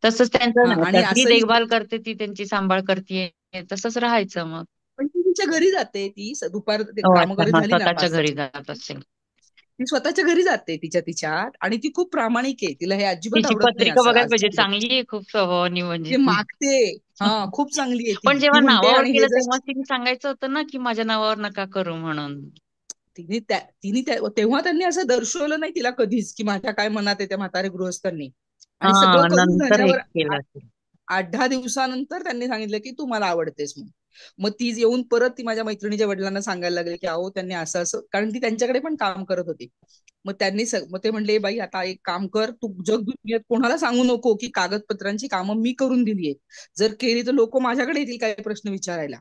तसंच त्यांचं आणि ती असंही देखभाल करते, ती त्यांची सांभाळ करते, तसंच राहायचं मग. पण ती तिच्या घरी जाते, ती दुपार हो, काम अच्छा, वगैरे हा, झाली ना स्वतःच्या 5-6, घरी जात असेल. ती स्वतःच्या घरी जाते तिच्यात, आणि ती खूप प्रामाणिक आहे. तिला हे अजिबात तिची आवडत नाही पत्रिका असं बघायला आज पाहिजे, चाललंय. चांगली आहे खूप स्वभावानी म्हणजे ती ती. मागते. हा, खूप चांगली आहे ती. पण ती जेव्हा म्हणते, नावावर आणि हे केलं जर तेव्हाच तिने सांगायचं होतं ना की माझ्या नावावर नका करू म्हणून. तेव्हा त्यांनी असं दर्शवलं नाही तिला कधीच, की माझ्या काय मनात आहे त्या म्हातारे गृहस्थांनी. आणि सगळं हा, करून नंतर हे झाल्यावर केलं असेल. 8-10 दिवसानंतर त्यांनी सांगितलं की तू मला आवडतेस म्हणून. मग ती येऊन परत ती माझ्या मैत्रिणीच्या वडिलांना सांगायला लागली की अहो त्यांनी असं असं, कारण ती त्यांच्याकडे पण काम करत होती. मग मग ते म्हणले, बाई आता एक काम कर, तू जग दुनियेत कोणाला सांगू नको की कागदपत्रांची कामं मी करून दिली आहेत. जर केली तर लोक माझ्याकडे येतील काही प्रश्न विचारायला,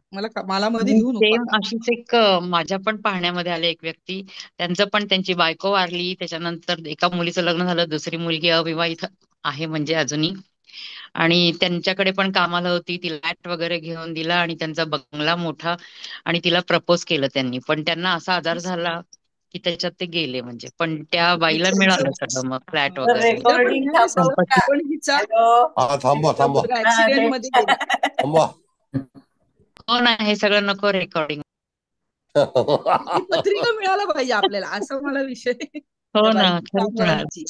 मला मध्ये घेऊ नको सेम आता. अशीच एक माझ्या पण पाहण्यामध्ये आले एक व्यक्ती. त्यांचं पण, त्यांची बायको वारली, त्याच्यानंतर एका मुलीचं लग्न झालं, दुसरी मुलगी अविवाहित आहे म्हणजे अजूनही. आणि त्यांच्याकडे पण कामाला होती, ती लॅट वगैरे घेऊन दिला आणि त्यांचा बंगला मोठा, आणि तिला प्रपोज केलं त्यांनी. पण त्यांना असा आजार झाला की त्याच्यात ते गेले म्हणजे. पण त्या बाईला मिळालं सगळं मग फ्लॅट वगैरे, तिला पण रेकॉर्डिंग मिळालं थांबवू सगळं, का? संपत्ती. पण हिचा हॅलो. हा, थांबवा थांबवा मुलगा हा, ऍक्सिडेंट हे मध्ये गेला. थांबवा. हो ना, हे सगळं नको रेकॉर्डिंग. ती पत्रिका मिळायला पाहिजे आपल्याला, असा मला विषय त्या हो ना, बाई खरंच मिळालं. कामवालीची.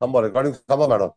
थांबवा, रेकॉर्डिंग थांबवा मॅडम.